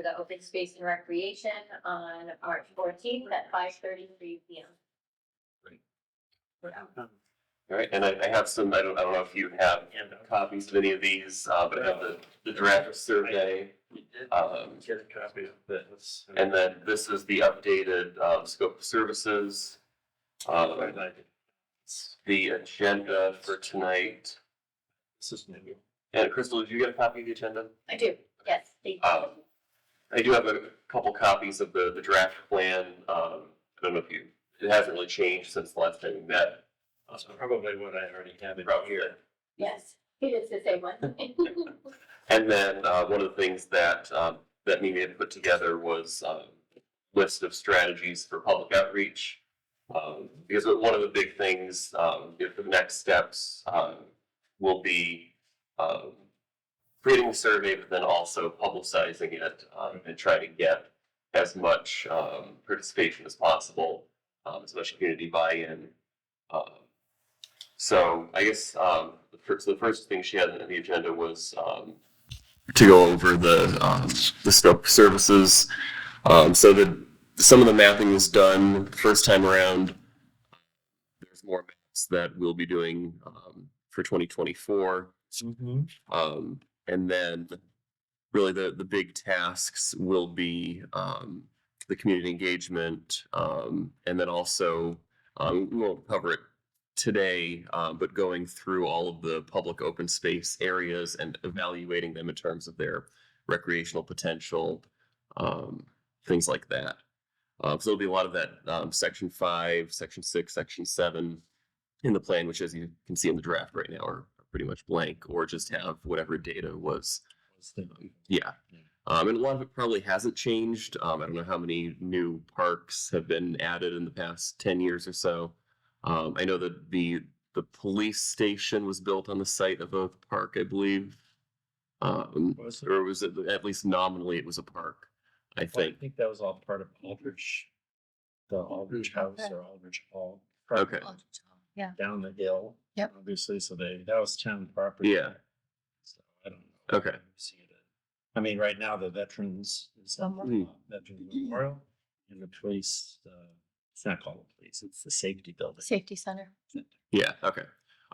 for the open space and recreation on March 14th at 5:33 p.m. All right, and I have some, I don't know if you have copies of any of these, but I have the draft survey. Get a copy of this. And then this is the updated scope of services. The agenda for tonight. This is new. And Crystal, did you get a copy of the agenda? I do, yes, thank you. I do have a couple copies of the draft plan. I don't know if it hasn't really changed since the last time we met. That's probably what I already have in here. Yes, it is the same one. And then one of the things that Mimi had put together was a list of strategies for public outreach. Because one of the big things, if the next steps will be creating a survey, but then also publicizing it and trying to get as much participation as possible, as much community buy-in. So I guess the first thing she had on the agenda was to go over the scope of services. So that some of the mapping was done the first time around. There's more maps that we'll be doing for 2024. Mm-hmm. And then really the big tasks will be the community engagement, and then also we won't cover it today, but going through all of the public open space areas and evaluating them in terms of their recreational potential, things like that. So there'll be a lot of that section 5, section 6, section 7 in the plan, which as you can see in the draft right now are pretty much blank, or just have whatever data was. Yeah. And a lot of it probably hasn't changed. I don't know how many new parks have been added in the past 10 years or so. I know that the police station was built on the site of a park, I believe. Or was it, at least nominally, it was a park, I think. I think that was all part of Aldrich, the Aldrich House or Aldrich Hall. Okay. Yeah. Down the hill. Yep. Obviously, so that was town property. Yeah. So I don't know. Okay. I mean, right now the Veterans is Memorial. Veterans Memorial, and the police. It's not called the police; it's the safety building. Safety center. Yeah. Okay.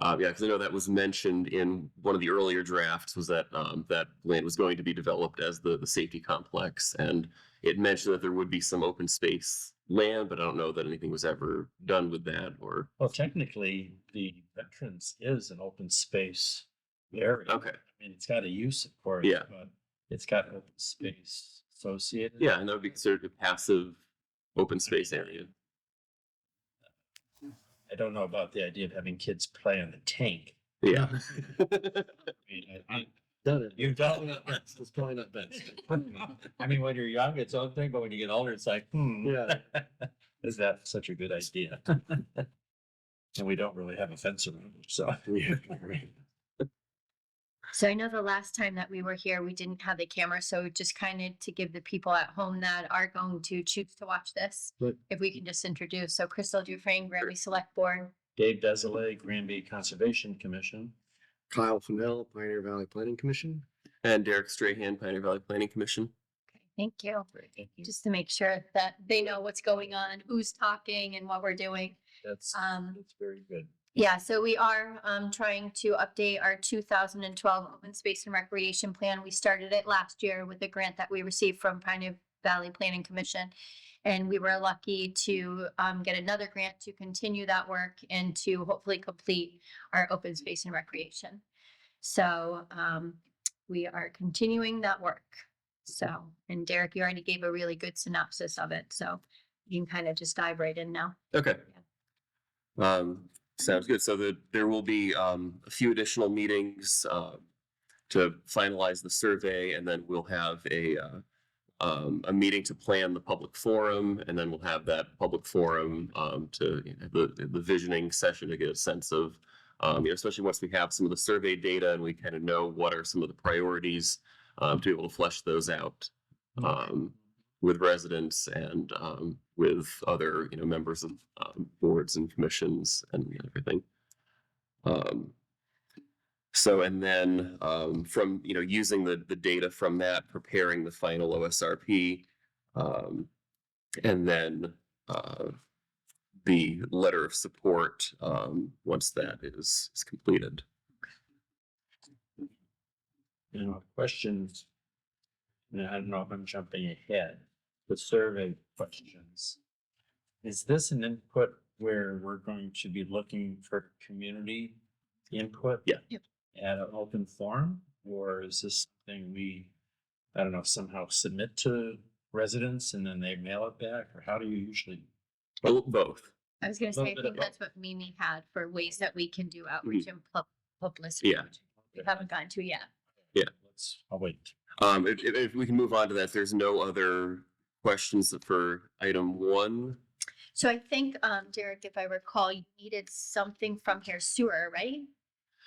Yeah, because I know that was mentioned in one of the earlier drafts. Was that that land was going to be developed as the safety complex, and it mentioned that there would be some open space land, but I don't know that anything was ever done with that. Or Well, technically, the Veterans is an open space area. okay. I mean, it's got a use, of course. Yeah. But it's got open space associated. Yeah, and that would be considered a passive open space area. I don't know about the idea of having kids play on the tank. Yeah. You've done it. It's probably not best. I mean, when you're young, it's one thing, but when you get older, it's like, Yeah. is that such a good idea? And we don't really have a fence around it, so. So I know the last time that we were here, we didn't have the camera, so just kind of to give the people at home that are going to choose to watch this, Right. if we can just introduce. So Crystal Dufresne, Granby Select Board. Dave Desolé, Granby Conservation Commission. Kyle Fennell, Pioneer Valley Planning Commission. And Derek Strahan, Pioneer Valley Planning Commission. Okay, thank you. Great, thank you. Just to make sure that they know what's going on, who's talking and what we're doing. That's very good. Yeah, so we are trying to update our 2012 Open Space and Recreation Plan. We started it last year with a grant that we received from Pioneer Valley Planning Commission. And we were lucky to get another grant to continue that work and to hopefully complete our open space and recreation. So we are continuing that work. So, and Derek, you already gave a really good synopsis of it. So you can kind of just dive right in now. Okay. Sounds good. So there will be a few additional meetings to finalize the survey, and then we'll have a meeting to plan the public forum, and then we'll have that public forum to the visioning session to get a sense of, especially once we have some of the survey data and we kind of know what are some of the priorities, to be able to flesh those out with residents and with other members of boards and commissions and everything. So, and then from, using the data from that, preparing the final OSRP, and then the letter of support once that is completed. Questions. And I don't know if I'm jumping ahead. The survey questions. Is this an input where we're going to be looking for community input? Yeah. Yep. At an open forum, or is this something we, I don't know, somehow submit to residents and then they mail it back, or how do you usually? Both. I was gonna Little say, I bit think of that's what Mimi had for ways that we can do outreach and publicity. Yeah. which We haven't gotten to yet. I'll wait. If we can move on to that, if there's no other questions for item 1. So I think, Derek, if I recall, you needed something from here, sewer, right?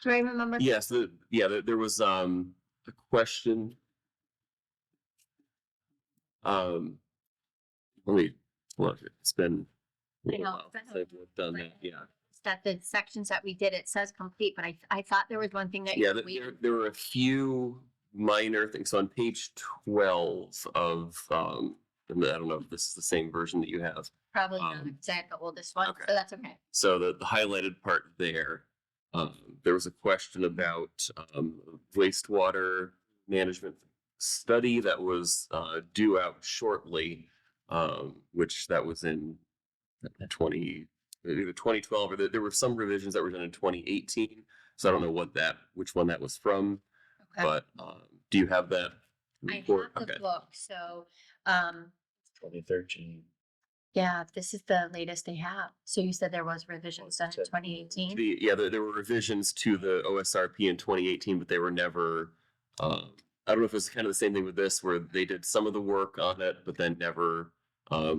Do I remember? Yes, there was a question. Let me look. It's been a I little know, while but- since I've done that. Yeah. That the sections that we did, it says complete, but I thought there was one thing that. Yeah, you were waiting there were a few minor things. So on page 12 of, and I don't know if this is the same version that you have. Probably not, because I had the oldest one, okay. so that's okay. So the highlighted part there, there was a question about wastewater management study that was due out shortly, which that was in either 2012 or there were some revisions that were done in 2018. So I don't know which one that was from, Okay. but do you have that I report? have the Okay. book, so, 2013. yeah, this is the latest they have. So you said there was revisions done in 2018? There were revisions to the OSRP in 2018, but they were never, I don't know if it's kind of the same thing with this, where they did some of the work on it, but then never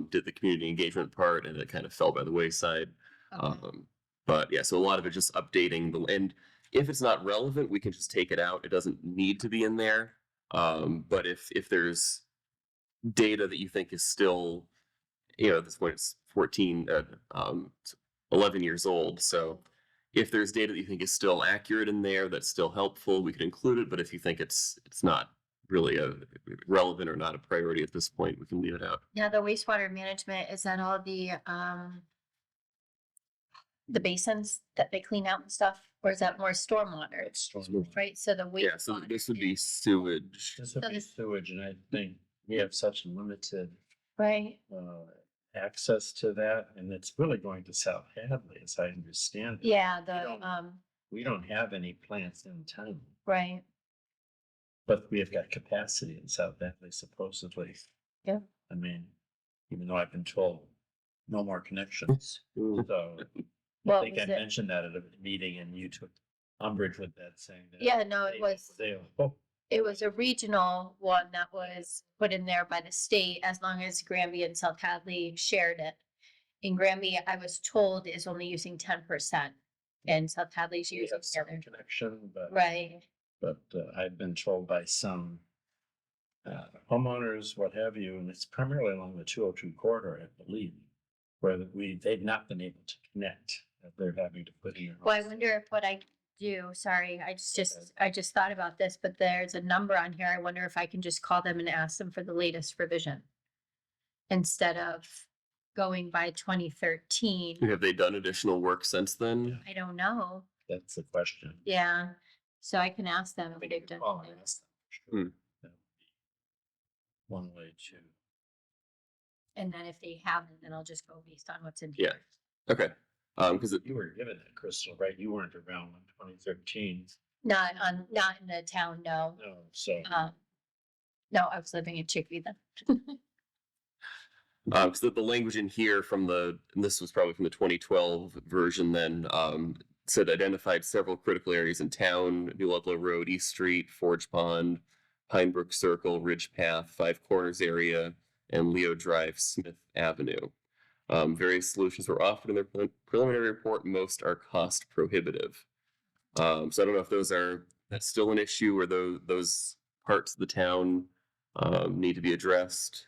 did the community engagement part, and it kind of fell by the wayside. Okay. But yeah, so a lot of it just updating and if it's not relevant, we can just take it out. It doesn't need to be in there. But if there's data that you think is still, at this point it's 11 years old. So if there's data that you think is still accurate in there, that's still helpful, we could include it. But if you think it's not really relevant or not a priority at this point, we can leave it out. Now, the wastewater management, is that all the basins that they clean out and stuff, or is that more stormwater? It's stormwater. Right, so the wastewater. Yeah, so this would be sewage. This would So be this- sewage, and I think we have such limited Right, access to that, and it's really going to South Hadley, as I understand it. yeah, don't- We don't have any plants in town, right, but we have got capacity in South Hadley supposedly. Yeah. I mean, even though I've been told no more connections, so I well, think I was it, mentioned that at a meeting and you took umbrage with that, saying that. yeah, no, it was. They, It was a regional one that was put in there by the state, as long as Granby and South Hadley shared it. In Granby, I was told is only using 10%, and South Hadley's we using have the some other. connection, but. Right, But I've been told by some homeowners, what have you, and it's primarily along the 202 corridor, I believe, where they've not been able to connect, that they're having to put in their. well, I homes. wonder if what I do, sorry, I just thought about this, but there's a number on here. I wonder if I can just call them and ask them for the latest revision. Instead of going by 2013, Have they done additional work since then? I don't know, That's the question. yeah, so I can ask them. I if think they've you can done call it. and ask them, for sure. Hmm. That would be one way to. And then if they haven't, then I'll just go based on what's in Yeah. here. Okay. Because You were given that, Crystal, right? You weren't around in 2013. Not in the town, no. No, so. No, I was living in Chicopee then. because the language in here and this was probably from the 2012 version then, said identified several critical areas in town: New Ludlow Road, East Street, Forge Pond, Pinebrook Circle, Ridge Path, Five Corners area, and Leo Drive, Smith Avenue. Various solutions were offered in their preliminary report. Most are cost prohibitive. So I don't know if that's still an issue, or those parts of the town need to be addressed.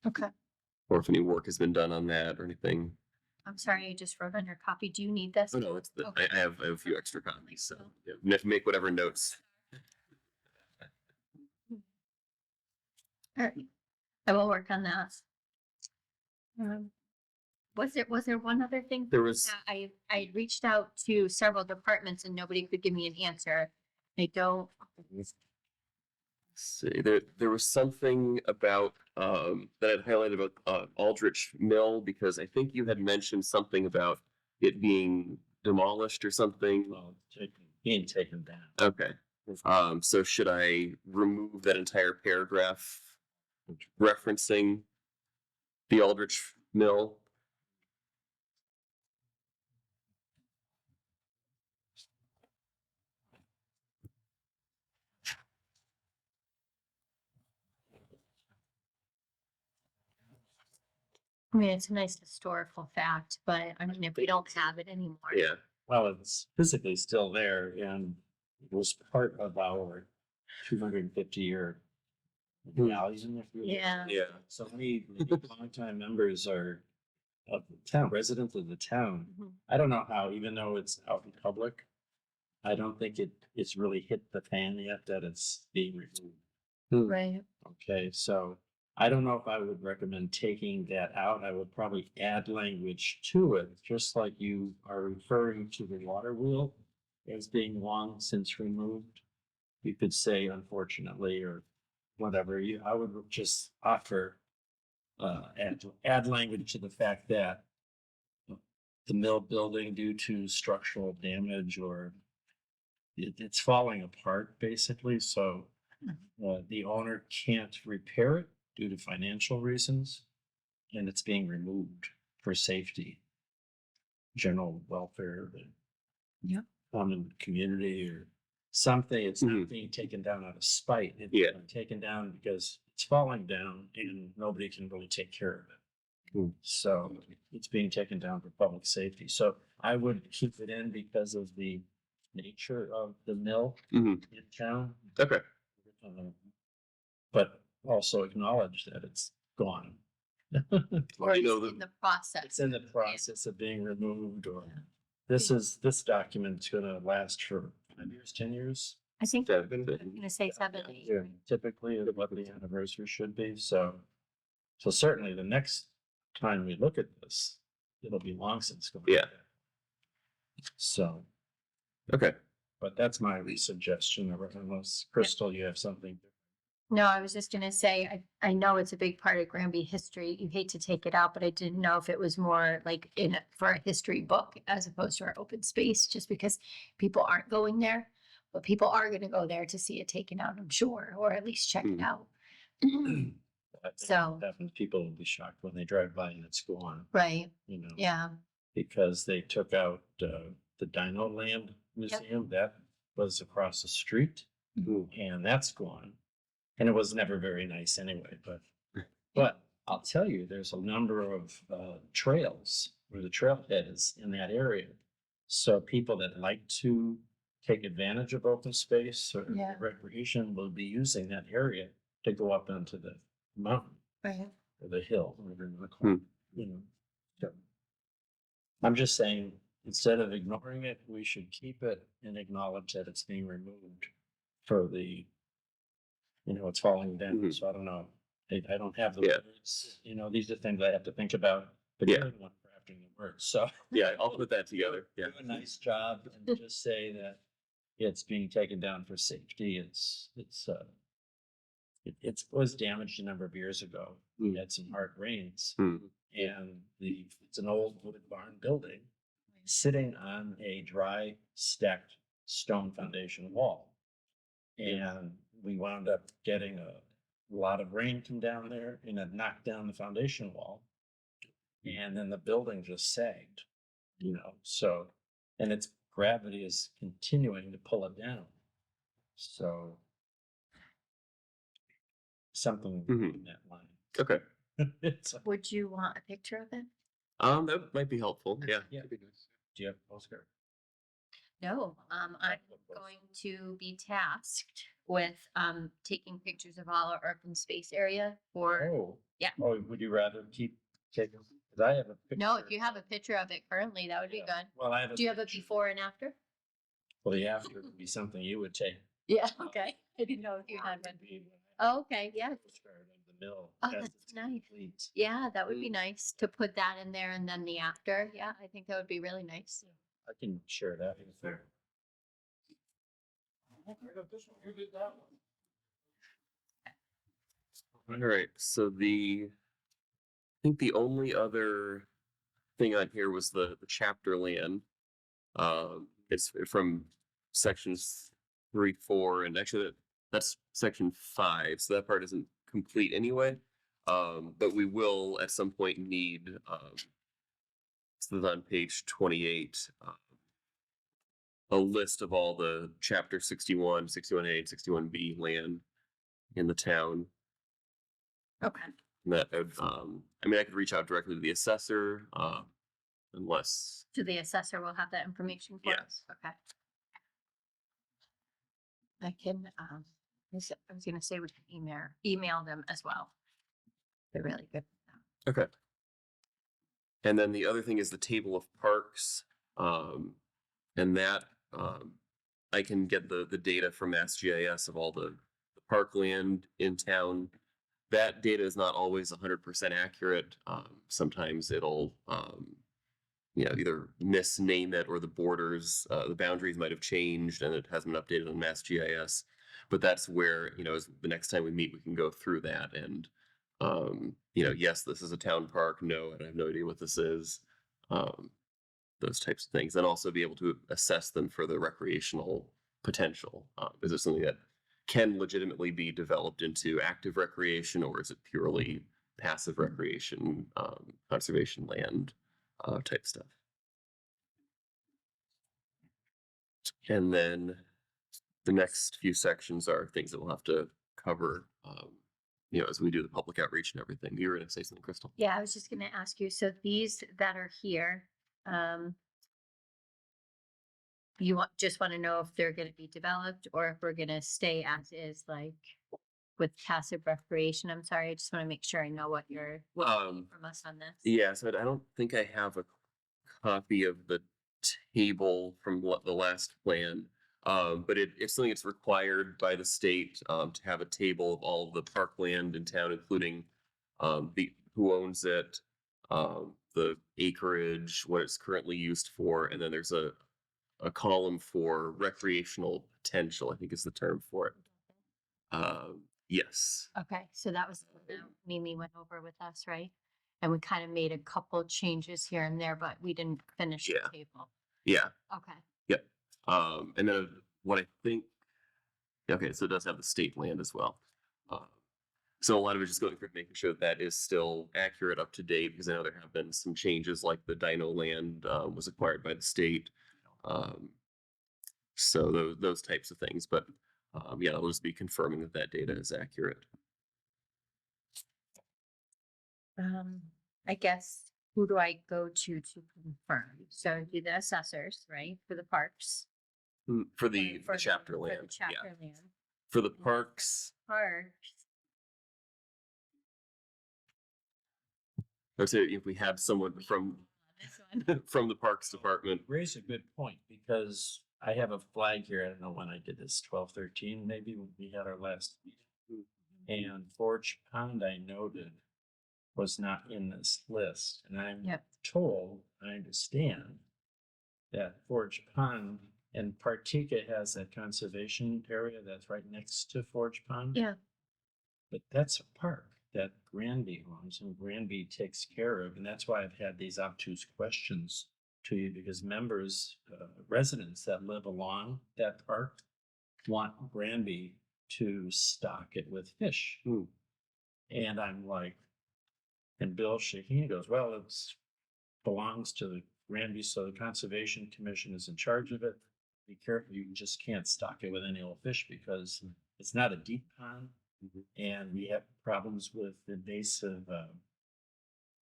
Okay. Or if any work has been done on that or anything. I'm sorry, I just wrote on your copy. Do you need this? Oh, no, it's the, Okay. I have a few extra copies, so yeah, make whatever notes. All right. I will work on that. Was there one other thing? There was, that I reached out to several departments and nobody could give me an answer. I don't, see, there was something about, that I'd highlighted about, Aldrich Mill, because I think you had mentioned something about it being demolished or something. Well, being taken down. Okay. So should I remove that entire paragraph referencing the Aldrich Mill? I mean, it's a nice historical fact, but I mean, if we don't have it anymore. Yeah. Well, it's physically still there and it was part of our 250-year medallion, if you will. Yeah. Yeah. So many longtime members are of the town, residents of the town. Mhm. I don't know how, even though it's out in public, I don't think it's really hit the fan yet that it's being removed. Right. Okay, so I don't know if I would recommend taking that out. I would probably add language to it, just like you are referring to the water wheel as being long since removed. You could say unfortunately or whatever. I would just offer add language to the fact that the mill building due to structural damage or it's falling apart basically. So the owner can't repair it due to financial reasons, and it's being removed for safety, general welfare, Yep. common community or something. It's not Mhm. being taken down out of spite. It's Yeah. being taken down because it's falling down and nobody can really take care of it. Hmm. So it's being taken down for public safety. So I would keep it in because of the nature of the mill Mhm. in town. Okay. But also acknowledge that it's gone. Or You know, it's in the process. It's in the process of being removed or Yeah. this document's gonna last for 5 years, 10 years. I think Yeah. I'm gonna say 7, 8. Yeah, typically is what the anniversary should be, so certainly the next time we look at this, it'll be long since gone. Yeah. So, Okay. but that's my suggestion, unless Crystal, you have something. No, I was just gonna say, I know it's a big part of Granby history. You hate to take it out, but I didn't know if it was more like for a history book as opposed to our open space, just because people aren't going there. But people are gonna go there to see it taken out, I'm sure, or at least check it Mm. out. I think So- what happens, people will be shocked when they drive by and it's gone, Right, you know. yeah, Because they took out the Dino Land Museum that was across the street, and that's gone. And it was never very nice anyway. But I'll tell you, there's a number of trails where the trailhead is in that area. So people that like to take advantage of open space or Yeah. recreation will be using that area to go up into the mountain right. or the hill, whatever you want to call it, you know. So I'm just saying, instead of ignoring it, we should keep it and acknowledge that it's being removed for the, it's falling down. Mhm. So I don't know. I don't have the Yeah. words, these are things I have to think about, but Yeah. you're the one crafting the words. So Yeah, I'll put that together. Yeah. do a nice job and just say that it's being taken down for safety. It was damaged a number of years ago. We had some hard rains. Mm. And it's an old wood barn building sitting on a dry stacked stone foundation wall. And we wound up getting a lot of rain come down there and it knocked down the foundation wall. And then the building just sagged, so, and its gravity is continuing to pull it down. So something Mhm. in that line. Okay. It's, Would you want a picture of it? That might be helpful. Yeah. yeah. Do you have a postcard? No, I'm going to be tasked with taking pictures of all our open space area for, Oh. Yeah. Oh, would you rather keep taking 'Cause I have a picture. No, if you have a picture of it currently, that would be Yeah. good. Well, I have. Do you have a before and after? Well, the after would be something you would take. Yeah, okay. I didn't know if you had one. Would be when Oh, okay, yeah. postcard of the mill. Oh, as that's it's nice. complete. Yeah, that would be nice to put that in there and then the after. Yeah, I think that would be really nice. I can share that with you. All right, so I think the only other thing on here was the chapter land. It's from sections 3, 4, and actually that's section 5, so that part isn't complete anyway. But we will at some point need, this is on page 28, a list of all the chapter 61, 61A, and 61B land in the town. Okay. That would, I mean, I could reach out directly to the assessor, unless, So the assessor will have that information for Yeah. us. Okay. I can, I was gonna say we can email them as well. They're really good. okay. And then the other thing is the table of parks, and that, I can get the data from SGIS of all the parkland in town. That data is not always 100% accurate. Sometimes it'll, either misname it or the borders, the boundaries might have changed and it hasn't been updated on MassGIS. But that's where, as the next time we meet, we can go through that and, yes, this is a town park. No, I have no idea what this is. Those types of things, and also be able to assess them for the recreational potential. Is it something that can legitimately be developed into active recreation, or is it purely passive recreation, conservation land type stuff? And then the next few sections are things that we'll have to cover, as we do the public outreach and everything. You were going to say something, Crystal? Yeah, I was just gonna ask you, so these that are here, you just want to know if they're gonna be developed or if we're gonna stay as is, like with passive recreation. I'm sorry, I just want to make sure I know what you're what you need from us on this. Yeah, so I don't think I have a copy of the table from what the last plan. But it's something that's required by the state, to have a table of all of the parkland in town, including, the, who owns it, the acreage, what it's currently used for, and then there's a column for recreational potential, I think is the term for it. Yes. Okay, so that was the one that Mimi went over with us, right? And we kind of made a couple changes here and there, but we didn't finish the Yeah. table. Yeah. Okay. Yep. And then what I think, okay, so it does have the state land as well. So a lot of it is just going through making sure that is still accurate, up to date, because I know there have been some changes, like the Dino land was acquired by the state. So those types of things, but yeah, I'll just be confirming that data is accurate. I guess, who do I go to confirm? So do the assessors, right, for the parks? For the chapter for the land, yeah. chapter land. For the And then parks, Parks, I'd say if we have someone from this one. from the Parks Department. Raise a good point, because I have a flag here. I don't know when I did this, 12/13, maybe when we had our last meeting. And Forge Pond, I noted, was not in this list, and I'm Yep. told, I understand, that Forge Pond and Partika has that conservation area that's right next to Forge Pond. Yeah, But that's a park that Granby owns and Granby takes care of, and that's why I've had these obtuse questions to you, because members, residents that live along that park want Granby to stock it with fish. Hmm. And I'm like, and Bill shaking, he goes, well, it's belongs to the Granby, so the Conservation Commission is in charge of it. Be careful, you just can't stock it with any old fish, because it's not a deep pond. And we have problems with invasive,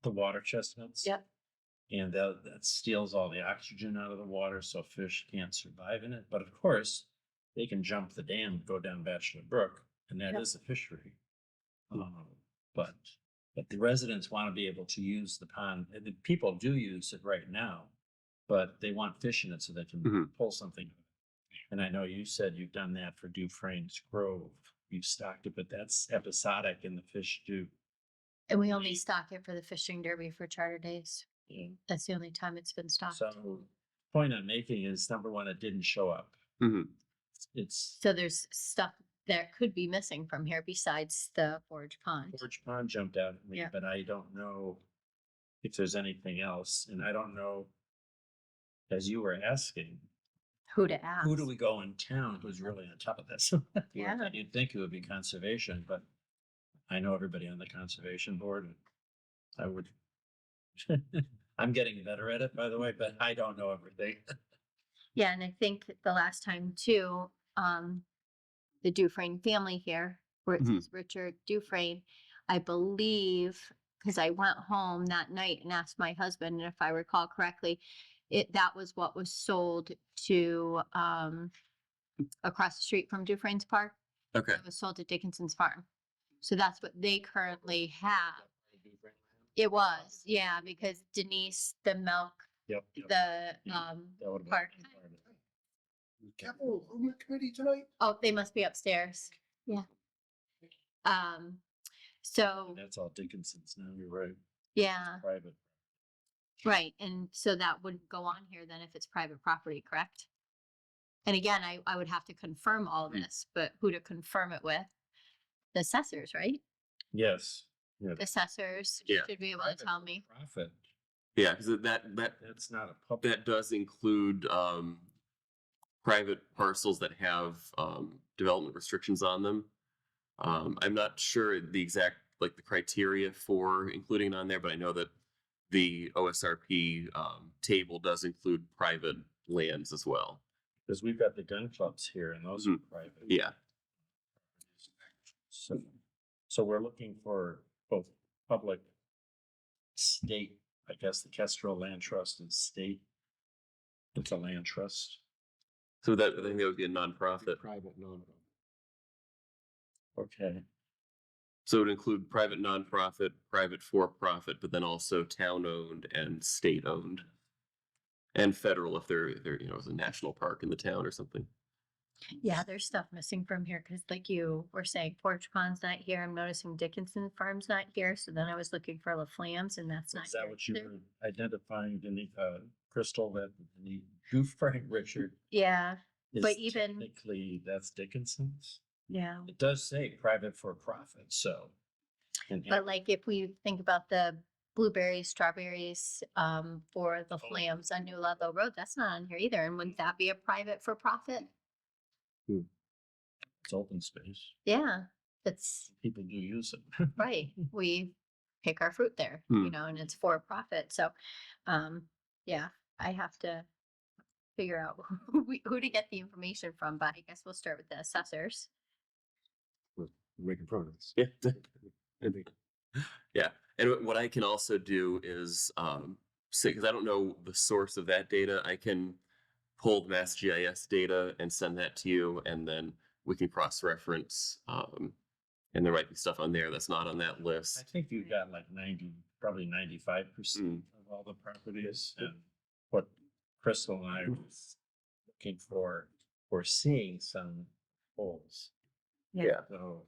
the water chestnuts. yep. And that steals all the oxygen out of the water, so fish can't survive in it. But of course, they can jump the dam, go down Bachelor Brook, and that Yep. is a fishery. But But the residents want to be able to use the pond, and the people do use it right now, but they want fish in it so they can Mhm. pull something. And I know you said you've done that for Dufrane's Grove. You've stocked it, but that's episodic and the fish do. And we only stock it for the fishing derby for charter days. That's the only time it's been stocked. So point I'm making is number one, it didn't show up. Mhm. It's So there's stuff that could be missing from here besides the forage pond. Forge Pond jumped out at me, Yeah. but I don't know if there's anything else. And I don't know, as you were asking, Who to ask? who do we go in town who's really on top of this? Yeah. You'd think it would be conservation, but I know everybody on the conservation board. And I would, I'm getting better at it, by the way, but I don't know everything. Yeah, and I think the last time too, the Dufresne family here, where it Mhm. says Richard Dufresne, I believe, because I went home that night and asked my husband, and if I recall correctly, that was what was sold to across the street from Dufresne's Park. Okay. It was sold to Dickinson's Farm. So that's what they currently have. It was, yeah, because Denise, the milk, Yep. the That would have park. been part of it. Capital Improvement Committee tonight? Oh, they must be upstairs. Yeah. So, That's all Dickinson's now, you're right. yeah, Private. right. And so that wouldn't go on here then if it's private property, correct? And again, I would have to confirm all this, but who to confirm it with? The assessors, right? Yes. Yeah. The assessors Yeah. should be able to Private tell for me. Profit, Yeah, because that's not a public. that does include private parcels that have development restrictions on them. I'm not sure the exact like the criteria for including it on there, but I know that the OSRP table does include private lands as well. Because we've got the gun clubs here and those are private. Yeah. So we're looking for both public, state, I guess the Kestrel Land Trust is state. It's a land trust. So that I think that would be a nonprofit. Private, non. Okay. So it would include private nonprofit, private for-profit, but then also town-owned and state-owned, and federal if they're it's a national park in the town or something. Yeah, there's stuff missing from here because like you were saying, Porch Pond's not here. I'm noticing Dickinson Farm's not here. So then I was looking for La Flamme's and that's not Is that here. what you There- were identifying, Crystal, that the Dufresne Richard Yeah, is But even- technically, that's Dickinson's? yeah. It does say private for profit, so. and- But like if we think about the blueberries, strawberries, for the Flames on New Ludlow Road, that's not on here either. And wouldn't that be a private for profit? It's open space. Yeah, that's People do use it. right. We pick our fruit there, you Hmm. know, and it's for profit. So, yeah, I have to figure out who to get the information from, but I guess we'll start with the assessors. We're making progress. Yeah. Maybe. Yeah. And what I can also do is say, because I don't know the source of that data, I can pull the Mass GIS data and send that to you, and then we can cross-reference. And there might be stuff on there that's not on that I list. think you got like 90, probably 95% of all the properties. And what Crystal and I was looking for, we're seeing some holes. Yeah. So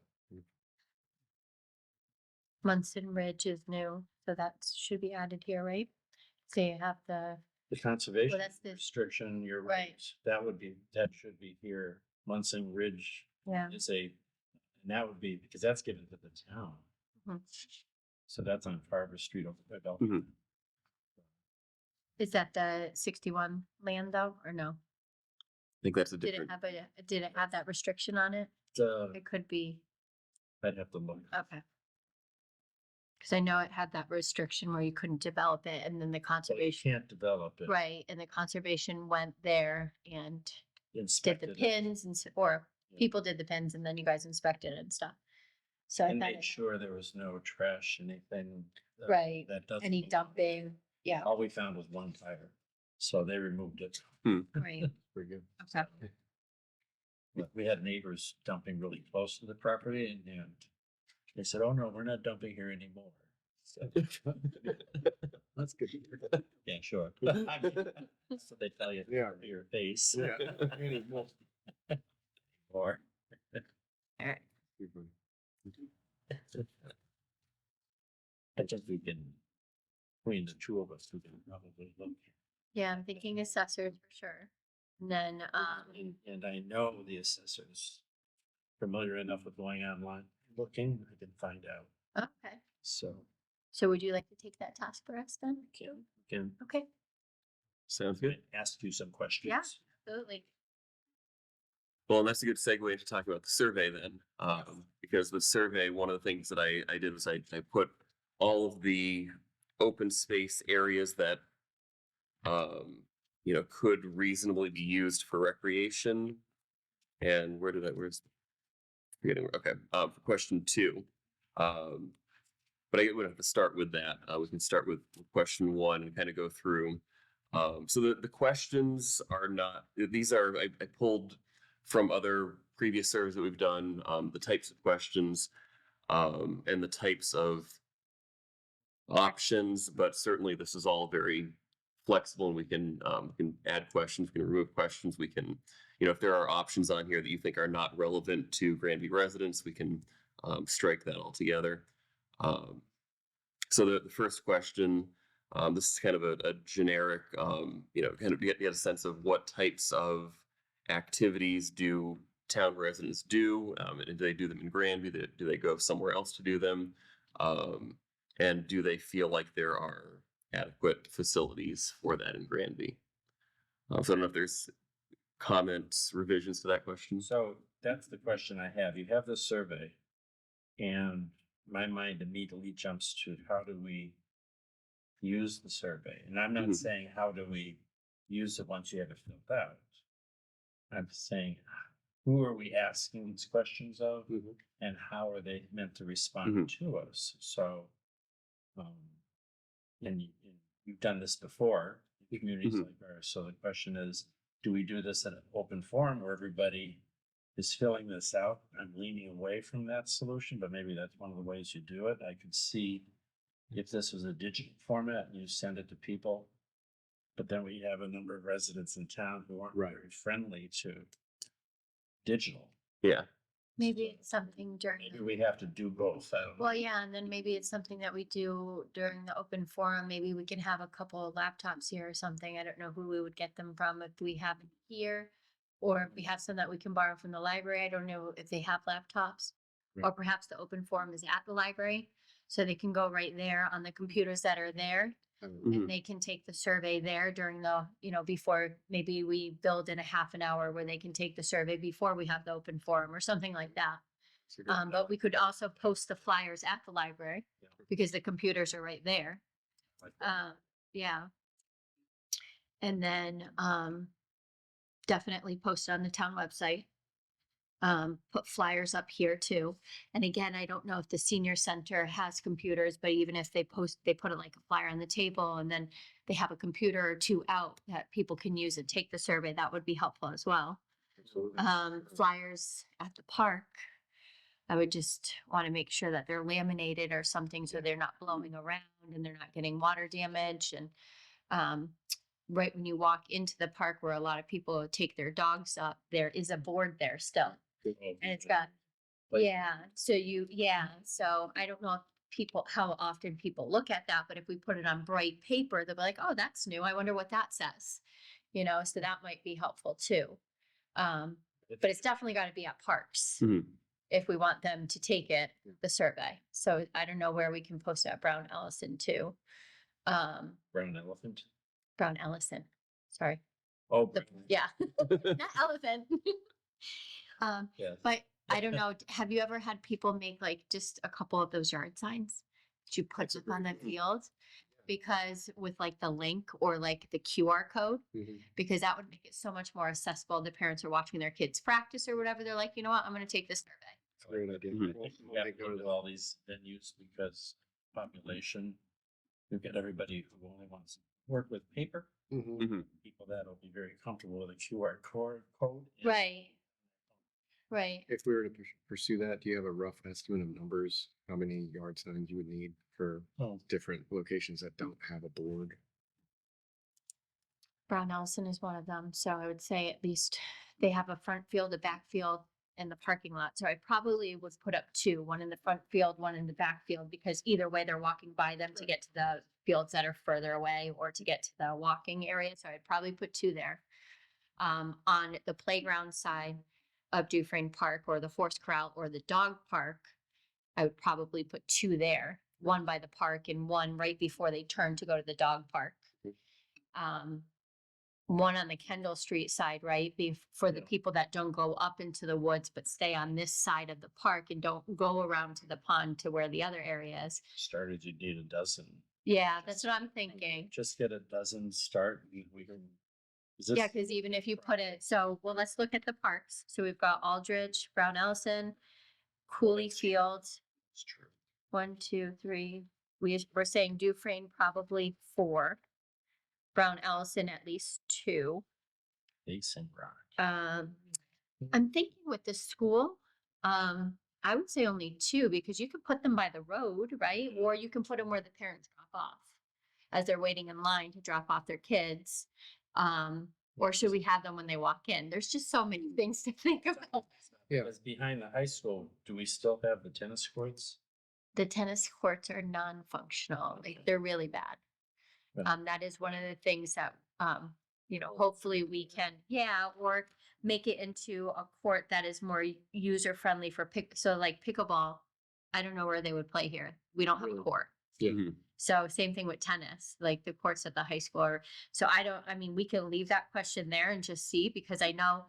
Munson Ridge is new, so that should be added here, right? So you have the, the conservation that's the- restriction, you're right. Right. That should be here. Munson Ridge yeah, is and that would be, because that's given to the town. Mhm. So that's on Carver Street over there. Mhm. is that the 61 land though, or no? I think that's a Did it different. have did it have that restriction on it? I'd It could be, have to look. okay. Cause I know it had that restriction where you couldn't develop it and then the So you conservation, can't develop it. right, and the conservation went there and did Inspected the it, pins or Yeah. people did the pins and then you guys inspected it and stuff. So I and thought, made sure there was no trash, anything. Right, That doesn't. any dumping, yeah, All we found was one tire, so they removed it. right, Pretty good. okay. But we had neighbors dumping really close to the property and they said, oh no, we're not dumping here anymore. So, That's good. yeah, sure. I mean, that's what they tell you. Yeah. To your face. Yeah. Anymore. Or. All right. I think we can, between the two of us, we can probably look. Yeah, I'm thinking assessors for sure. And then, And I know the assessor's familiar enough with going online, looking, I can find out. okay. So, So would you like to take that task for us then? can Okay, Sounds good. ask you some questions. Yeah. absolutely. Well, and that's a good segue to talk about the survey then, because the survey, one of the things that I did was I put all of the open space areas that, could reasonably be used for recreation. And where's forgetting, okay, for question 2. But I would have to start with that. We can start with question 1 and kind of go through. So the questions are not, these are, I pulled from other previous surveys that we've done, the types of questions, and the types of options, but certainly this is all very flexible and we can add questions, we can remove questions, we can, if there are options on here that you think are not relevant to Granby residents, we can strike that altogether. So the first question, this is kind of a generic, kind of get a sense of what types of activities do town residents do, and do they do them in Granby? Do they go somewhere else to do them? And do they feel like there are adequate facilities for that in Granby? So I don't know if there's comments, revisions to that question. So that's the question I have. You have this survey, and my mind immediately jumps to how do we use the survey? And I'm not Mhm. saying how do we use it once you have it filled out. I'm saying who are we asking these questions of, Mhm. and how are they meant to respond to us? So, and you've done this before in communities Mhm. like ours. So the question is, do we do this in an open forum where everybody is filling this out? I'm leaning away from that solution, but maybe that's one of the ways you do it. I could see if this was a digital format and you send it to people, but then we have a number of residents in town who aren't Right. very friendly to digital. Yeah. Maybe it's something during, Maybe we have to do both. I don't know. well, yeah, and then maybe it's something that we do during the open forum. Maybe we can have a couple of laptops here or something. I don't know who we would get them from, if we have them here, or if we have some that we can borrow from the library. I don't know if they have laptops. Right. Or perhaps the open forum is at the library, so they can go right there on the computers that are there. Mhm. And they can take the survey there during the, before maybe we build in a half an hour where they can take the survey before we have the open forum or something like that. But we could also post the flyers at the library Yeah. because the computers are right there. Like that. Yeah. And then definitely post it on the town website. Put flyers up here too. And again, I don't know if the senior center has computers, but even if they put like a flyer on the table and then they have a computer or 2 out that people can use and take the survey, that would be helpful as well. Absolutely. Flyers at the park. I would just want to make sure that they're laminated or something so they're not blowing around and they're not getting water damage. And right when you walk into the park where a lot of people take their dogs up, there is a board there still. And it's got, so I don't know if how often people look at that, but if we put it on bright paper, they'll be like, oh, that's new. I wonder what that says, so that might be helpful too. But it's definitely got to be at parks Mhm. if we want them to take the survey. So I don't know where we can post it at Brown Ellison too. Brown elephant. Brown Ellison, sorry. Oh, Yeah, not elephant. yes. But I don't know, have you ever had people make like just a couple of those yard signs that you put up on the field? Because with like the link or like the QR code, Mhm. because that would make it so much more accessible. The parents are watching their kids practice or whatever. They're like, you know what, I'm going to take this survey. That's a great idea. Mhm. I think we have to go to all these venues because population, we've got everybody who only wants to work with paper. Mhm. Mhm. People that will be very comfortable with a QR code. Right. Right. If we were to pursue that, do you have a rough estimate of numbers, how many yard signs you would need for Oh, different locations that don't have a board? Brown Allison is one of them, so I would say at least they have a front field, a back field, and the parking lot. So I probably would put up two, one in the front field, one in the back field, because either way they're walking by them to get to the fields that are further away or to get to the walking area. So I'd probably put two there. On the playground side of Dufresne Park or the horse corral or the dog park, I would probably put two there, one by the park and one right before they turn to go to the dog park. One on the Kendall Street side, right? For the Yeah. people that don't go up into the woods, but stay on this side of the park and don't go around to the pond to where the other area is. started, you need a dozen. Yeah, that's what I'm thinking. Just get a dozen start, we can. Is Yeah, this, because even if you put it, so, well, let's look at the parks. So we've got Aldridge, Brown Ellison, Cooley Field, it's true. 1, 2, 3. We're saying Dufresne probably 4. Brown Ellison at least 2. Basin Rock. I'm thinking with the school, I would say only 2 because you could put them by the road, right? Or you can put them where the parents drop off as they're waiting in line to drop off their kids. Or should we have them when they walk in? There's just so many things to think about. Yeah. Because behind the high school, do we still have the tennis courts? The tennis courts are non-functional. They're really bad. Yeah. That is one of the things that, hopefully we can, or make it into a court that is more user friendly for so like pickleball. I don't know where they would play here. We don't have a Really? court. Yeah. Mhm. So same thing with tennis, like the courts at the high school. So we can leave that question there and just see, because I know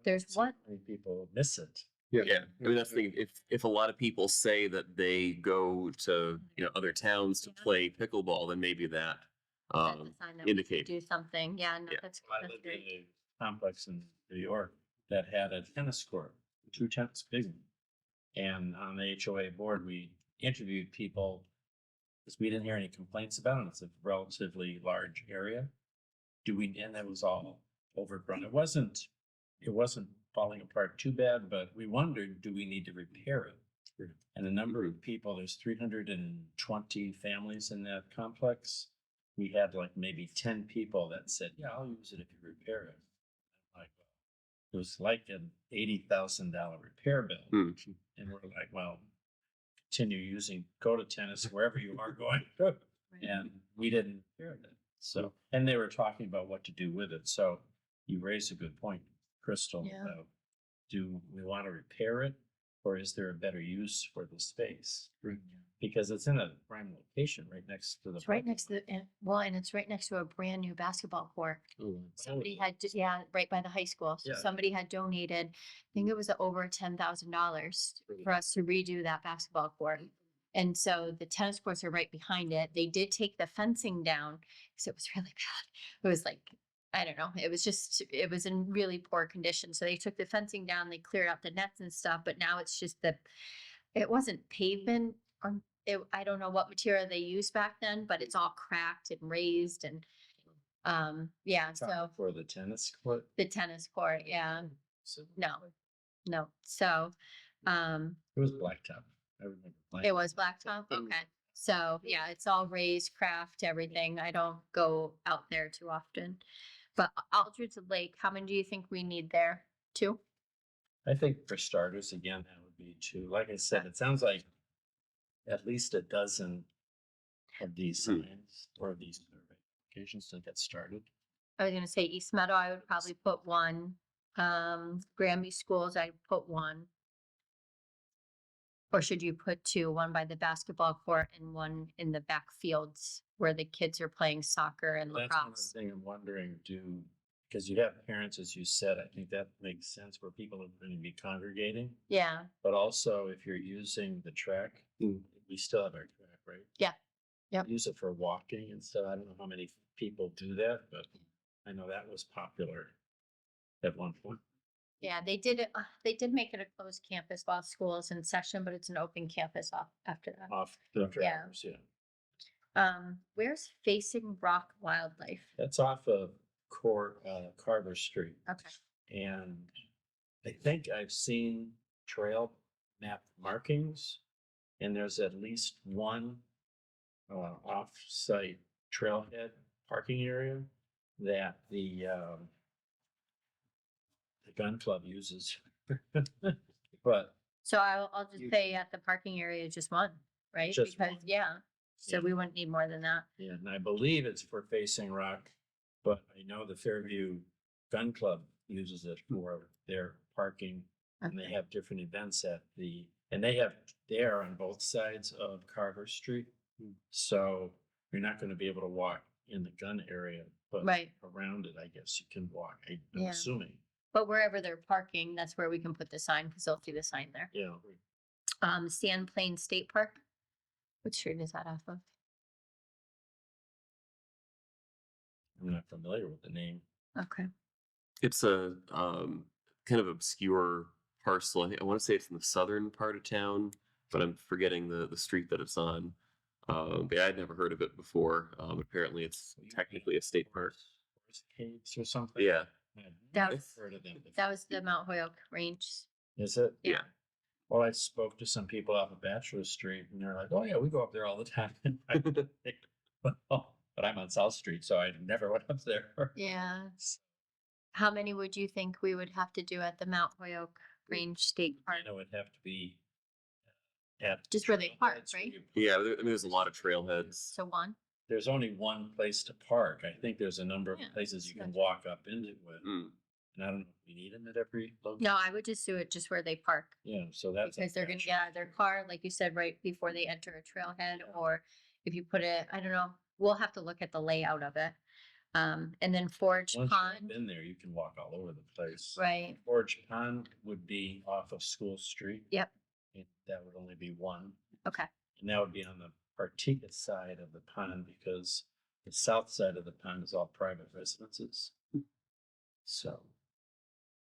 there's So one. many people miss it. Yeah, I mean, that's the thing. If a lot of people say that they go to, other towns to Yeah. play pickleball, then maybe that That's a sign that we should indicate. do something. Yeah, no, Yeah. that's I lived in a complex in New York that had a tennis court, 2 tennis big ones. And on the HOA board, we interviewed people because we didn't hear any complaints about it. It's a relatively large area. And that was all overgrown. It wasn't falling apart too bad, but we wondered, do we need to repair it? And a number of people, there's 320 families in that complex. We had like maybe 10 people that said, yeah, I'll use it if you repair it. Like, it was like an $80,000 repair bill. Hmm. And we're like, well, go to tennis wherever you are going. And we didn't repair it. So, and they were talking about what to do with it. So you raised a good point, Crystal, Yeah. about do we want to repair it, or is there a better use for the space? Right. Because it's in a prime location right next to the. It's right parking next to, and it's right next to a brand new basketball court. Oh, wow. Somebody had, right by the high school. So Yeah. somebody had donated, I think it was over $10,000 Really? for us to redo that basketball court. And so the tennis courts are right behind it. They did take the fencing down because it was really bad. It was like, I don't know, it was in really poor condition. So they took the fencing down, they cleared out the nets and stuff, but now it's just it wasn't pavement or I don't know what material they used back then, but it's all cracked and raised and, so For the tennis court. the tennis court, yeah, So no. So, it was blacktop. I remember. it was blacktop. Okay. So yeah, it's all raised, craft, everything. I don't go out there too often. But Aldridge Lake, how many do you think we need there? 2? I think for starters, again, that would be 2. Like I said, it sounds like at least a dozen of these signs or these locations to get started. I was gonna say East Meadow, I would probably put 1. Granby Schools, I'd put 1. Or should you put 2, one by the basketball court and one in the back fields where the kids are playing soccer and That's one of the lacrosse? things I'm wondering, because you have parents, as you said, I think that makes sense where people are going to be congregating. Yeah, But also if you're using the track, we still have our track, right? Yeah. Yep. Use it for walking and stuff. I don't know how many people do that, but I know that was popular at one point. yeah, they did it. They did make it a closed campus while school is in session, but it's an open campus after that. Off the Yeah. drivers, yeah. Where's Facing Rock Wildlife? That's off of Carver Street. Okay. And I think I've seen trail map markings, and there's at least one off-site trailhead parking area that the gun club uses. But So I'll just You- say at the parking area, just one, right? Just Because, one. yeah, so Yeah. we wouldn't need more than that. yeah, and I believe it's for facing rock, but I know the Fairview Gun Club uses it for their parking. And they Okay. have different events and they are on both sides of Carver Street. So you're not gonna be able to walk in the gun area, but Right. around it, I guess you can walk, I'm Yeah. assuming. But wherever they're parking, that's where we can put the sign, because they'll see the sign there. Yeah, Sand Plain State Park. Which street is that off of? I'm not familiar with the name. Okay. It's a kind of obscure parcel. I want to say it's in the southern part of town, but I'm forgetting the street that it's on. But I'd never heard of it before. Apparently, it's technically a state park. Horse Caves or something? Yeah. I've That never was- heard of them That before. was the Mount Holyoke Range. Is it? Yeah. Well, I spoke to some people off of Bachelor Street and they're like, oh yeah, we go up there all the time. But I'm on South Street, so I never went up there. Yeah. How many would you think we would have to do at the Mount Holyoke Range State Park? And it would have to be at. Just where they park, trailheads where right? you park. Yeah, there's a lot of trailheads. So one? There's only one place to park. I think there's a number of Yeah, places you can gotcha. walk up into it. Mm. And I don't know if we need them at every location. No, I would just do it just where they park. Yeah, so that's. Because they're gonna get out of their car, like you said, right before they enter a trailhead, or if you put it, I don't know, we'll have to look at the layout of it. And then Forge Once Pond, you've been there, you can walk all over the place. right? Forge Pond would be off of School Street. Yep. And that would only be one. Okay, And that would be on the Partika side of the pond because the south side of the pond is all private residences. So,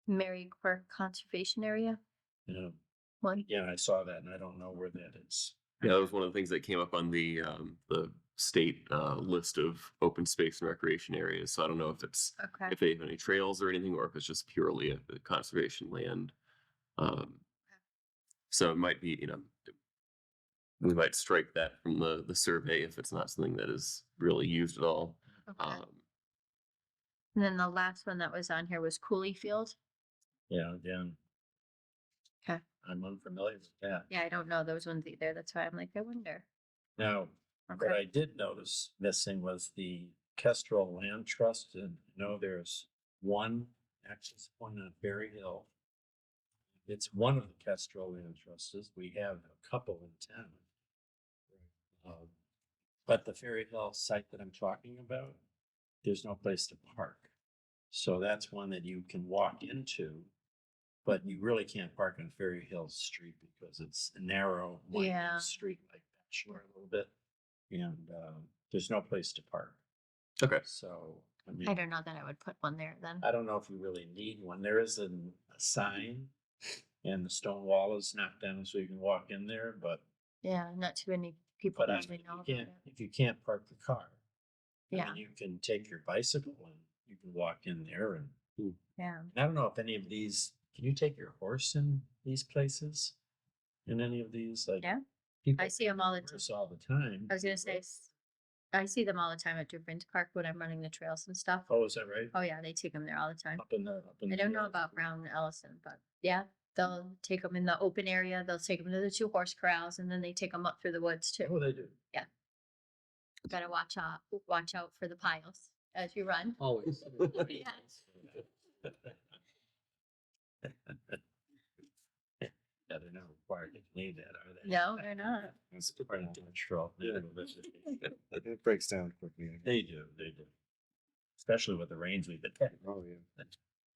Mary Quirk Conservation Area, you know, one. yeah, I saw that and I don't know where that is. Yeah, that was one of the things that came up on the state list of open space and recreation areas. So I don't know if it's Okay, if they have any trails or anything, or if it's just purely a conservation land. So it might be, we might strike that from the survey if it's not something that is really used at all. okay. And then the last one that was on here was Cooley Field. Yeah, again. Okay. I'm unfamiliar with that. Yeah, I don't know those ones either. That's why I'm like, I wonder. Now, what Okay, I did notice missing was the Kestrel Land Trust, and I know there's one, actually it's one on Berry Hill. It's one of the Kestrel Land Trusts. We have a couple in town. But the Ferry Hill site that I'm talking about, there's no place to park. So that's one that you can walk into, but you really can't park on Ferry Hill Street because it's a narrow, winding Yeah. street like Bachelor a little bit. And there's no place to park. Okay. So, I I mean, don't know that I would put one there then. I don't know if you really need one. There is a sign and the stone wall is knocked down so you can walk in there, but Yeah, not too many people But I usually mean, know you about can't, it. if you can't park the car. I Yeah, mean, you can take your bicycle and you can walk in there and yeah. I don't know if any of these, can you take your horse in these places? In any of these, like? Yeah. people I see take 'em their all the time. horse all the time. I was gonna say, I see them all the time at Different Park when I'm running the trails and stuff. Oh, is that right? Oh yeah, they take them there all the time. Up in the. I don't know about Brown and Ellison, but yeah, they'll take them in the open area. They'll take them to the 2 horse corrals, and then they take them up through the woods too. Oh, they do. Gotta watch out for the piles as you run. Always. Yes. Yeah, they're not required to leave that, are they? No, they're not. It's part of the control. Yeah. It breaks down quickly. They do, especially with the rains we've been getting. Oh, yeah.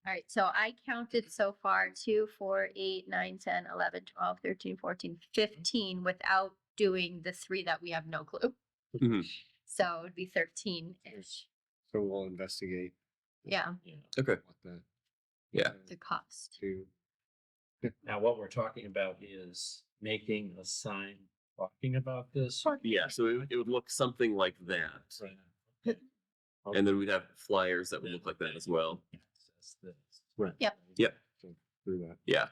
All right, so I counted so far 2, 4, 8, 9, 10, 11, 12, 13, 14, 15 without doing the 3 that we have no clue. Mhm. So it would be 13-ish. So we'll investigate Yeah, Yeah. Okay. what the. Yeah. the cost. To, Now, what we're talking about is making a sign talking about this. Yeah, so it would look something like that. Right. And then we'd have flyers that would look like that as well. Access this. Right. Yep. Yep. through that. Yeah.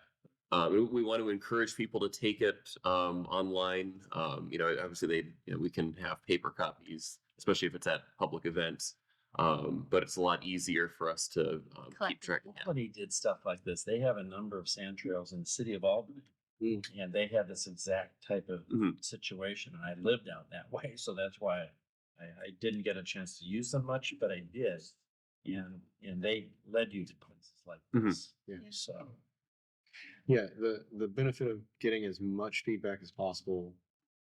We want to encourage people to take it online. Obviously we can have paper copies, especially if it's at public events. But it's a lot easier for us to keep Collect. track. Yeah. Somebody did stuff like this. They have a number of sand trails in the city of Albany. Mm. And they had this exact type of Mhm. situation, and I lived out that way, so that's why I didn't get a chance to use them much, but I did. And they led you to places like Mhm. this. Yeah. So, Yeah, the benefit of getting as much feedback as possible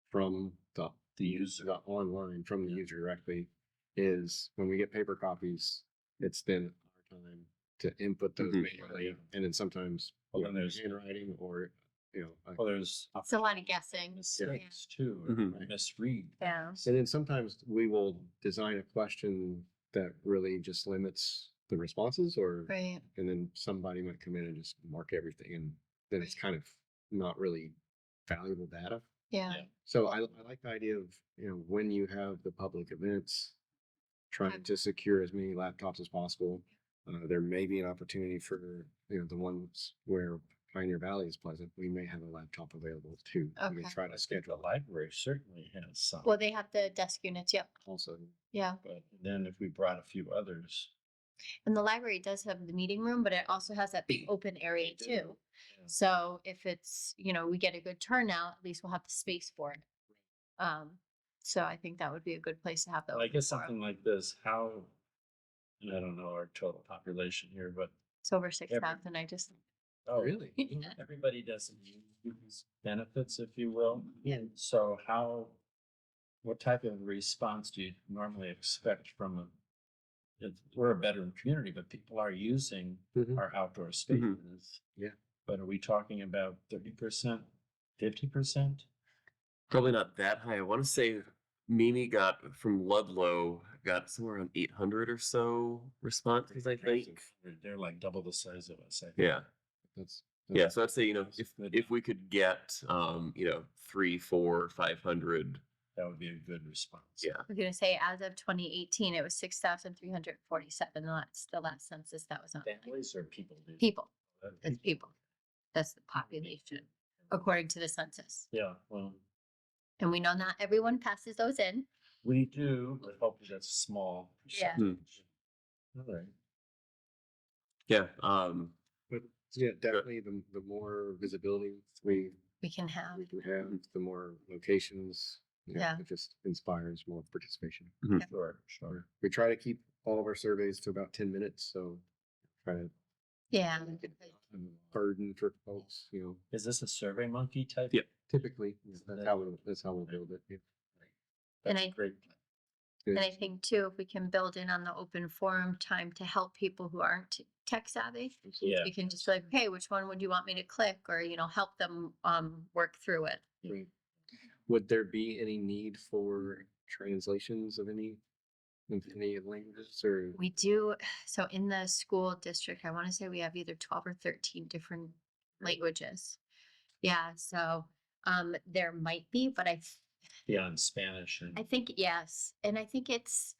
from the user. the online from the Yeah. user directly is when we get paper copies, it's then our time to input those Mhm. manually, and then sometimes Well, then there's- handwriting or Well, there's It's a lot of guessing. mistakes too, Mhm. or misread. Yeah. things. and then sometimes we will design a question that really just limits the responses, or Right. and then somebody might come in and just mark everything, and then it's Right. kind of not really valuable data. Yeah. Yeah. So I like the idea of, when you have the public events, trying to secure as many laptops as possible. There may be an opportunity for, the ones where Pioneer Valley is pleasant. We may have a laptop available too. We can Okay. try I to think schedule the library certainly has some. Well, they have the desk units. Yep. also. Yeah. But then if we brought a few others. And the library does have the meeting room, but it also has that big open area too. Yeah. So if it's, we get a good turnout, at least we'll have the space for it. So I think that would be a good place to have the Well, I open guess forum. something like this, and I don't know our total population here, but It's over 6,000. I just, oh, Really? Yeah. everybody doesn't use these benefits, if you will. Yeah. So what type of response do you normally expect from we're a veteran community, but people are using Mhm. our outdoor spaces. Yeah. But are we talking about 30%, 50%? Probably not that high. I want to say Mimi got from Ludlow got somewhere around 800 or so responses, I think. They're like double the size of us, I think. Yeah. That's Yeah. So I'd say, That's if good. if we could get 3, 4, 500. That would be a good response. Yeah. I was gonna say, as of 2018, it was 6,347. That's the last census that was on. Families or people? People. That's people. That's the population, according to the census. Yeah, well, And we know not everyone passes those in. we do, but hopefully that's a small. Yeah. percentage. All right. Yeah. But yeah, definitely the more visibility We can have. we can have, the more locations. Yeah. It just inspires more participation. Sure. We try to keep all of our surveys to about 10 minutes, so try to Yeah. make it a burden for folks, Is this a Survey Monkey type? Yeah. typically, that's how we build it. Yeah. And That's I- great. And I think too, if we can build in on the open forum time to help people who aren't tech savvy, Yeah. we can just be like, okay, which one would you want me to click, or, help them work through it. Right. Would there be any need for translations of any languages, or? We do, so in the school district, I want to say we have either 12 or 13 different languages. Yeah, so there might be, but Beyond Spanish and. I think yes. And I think it's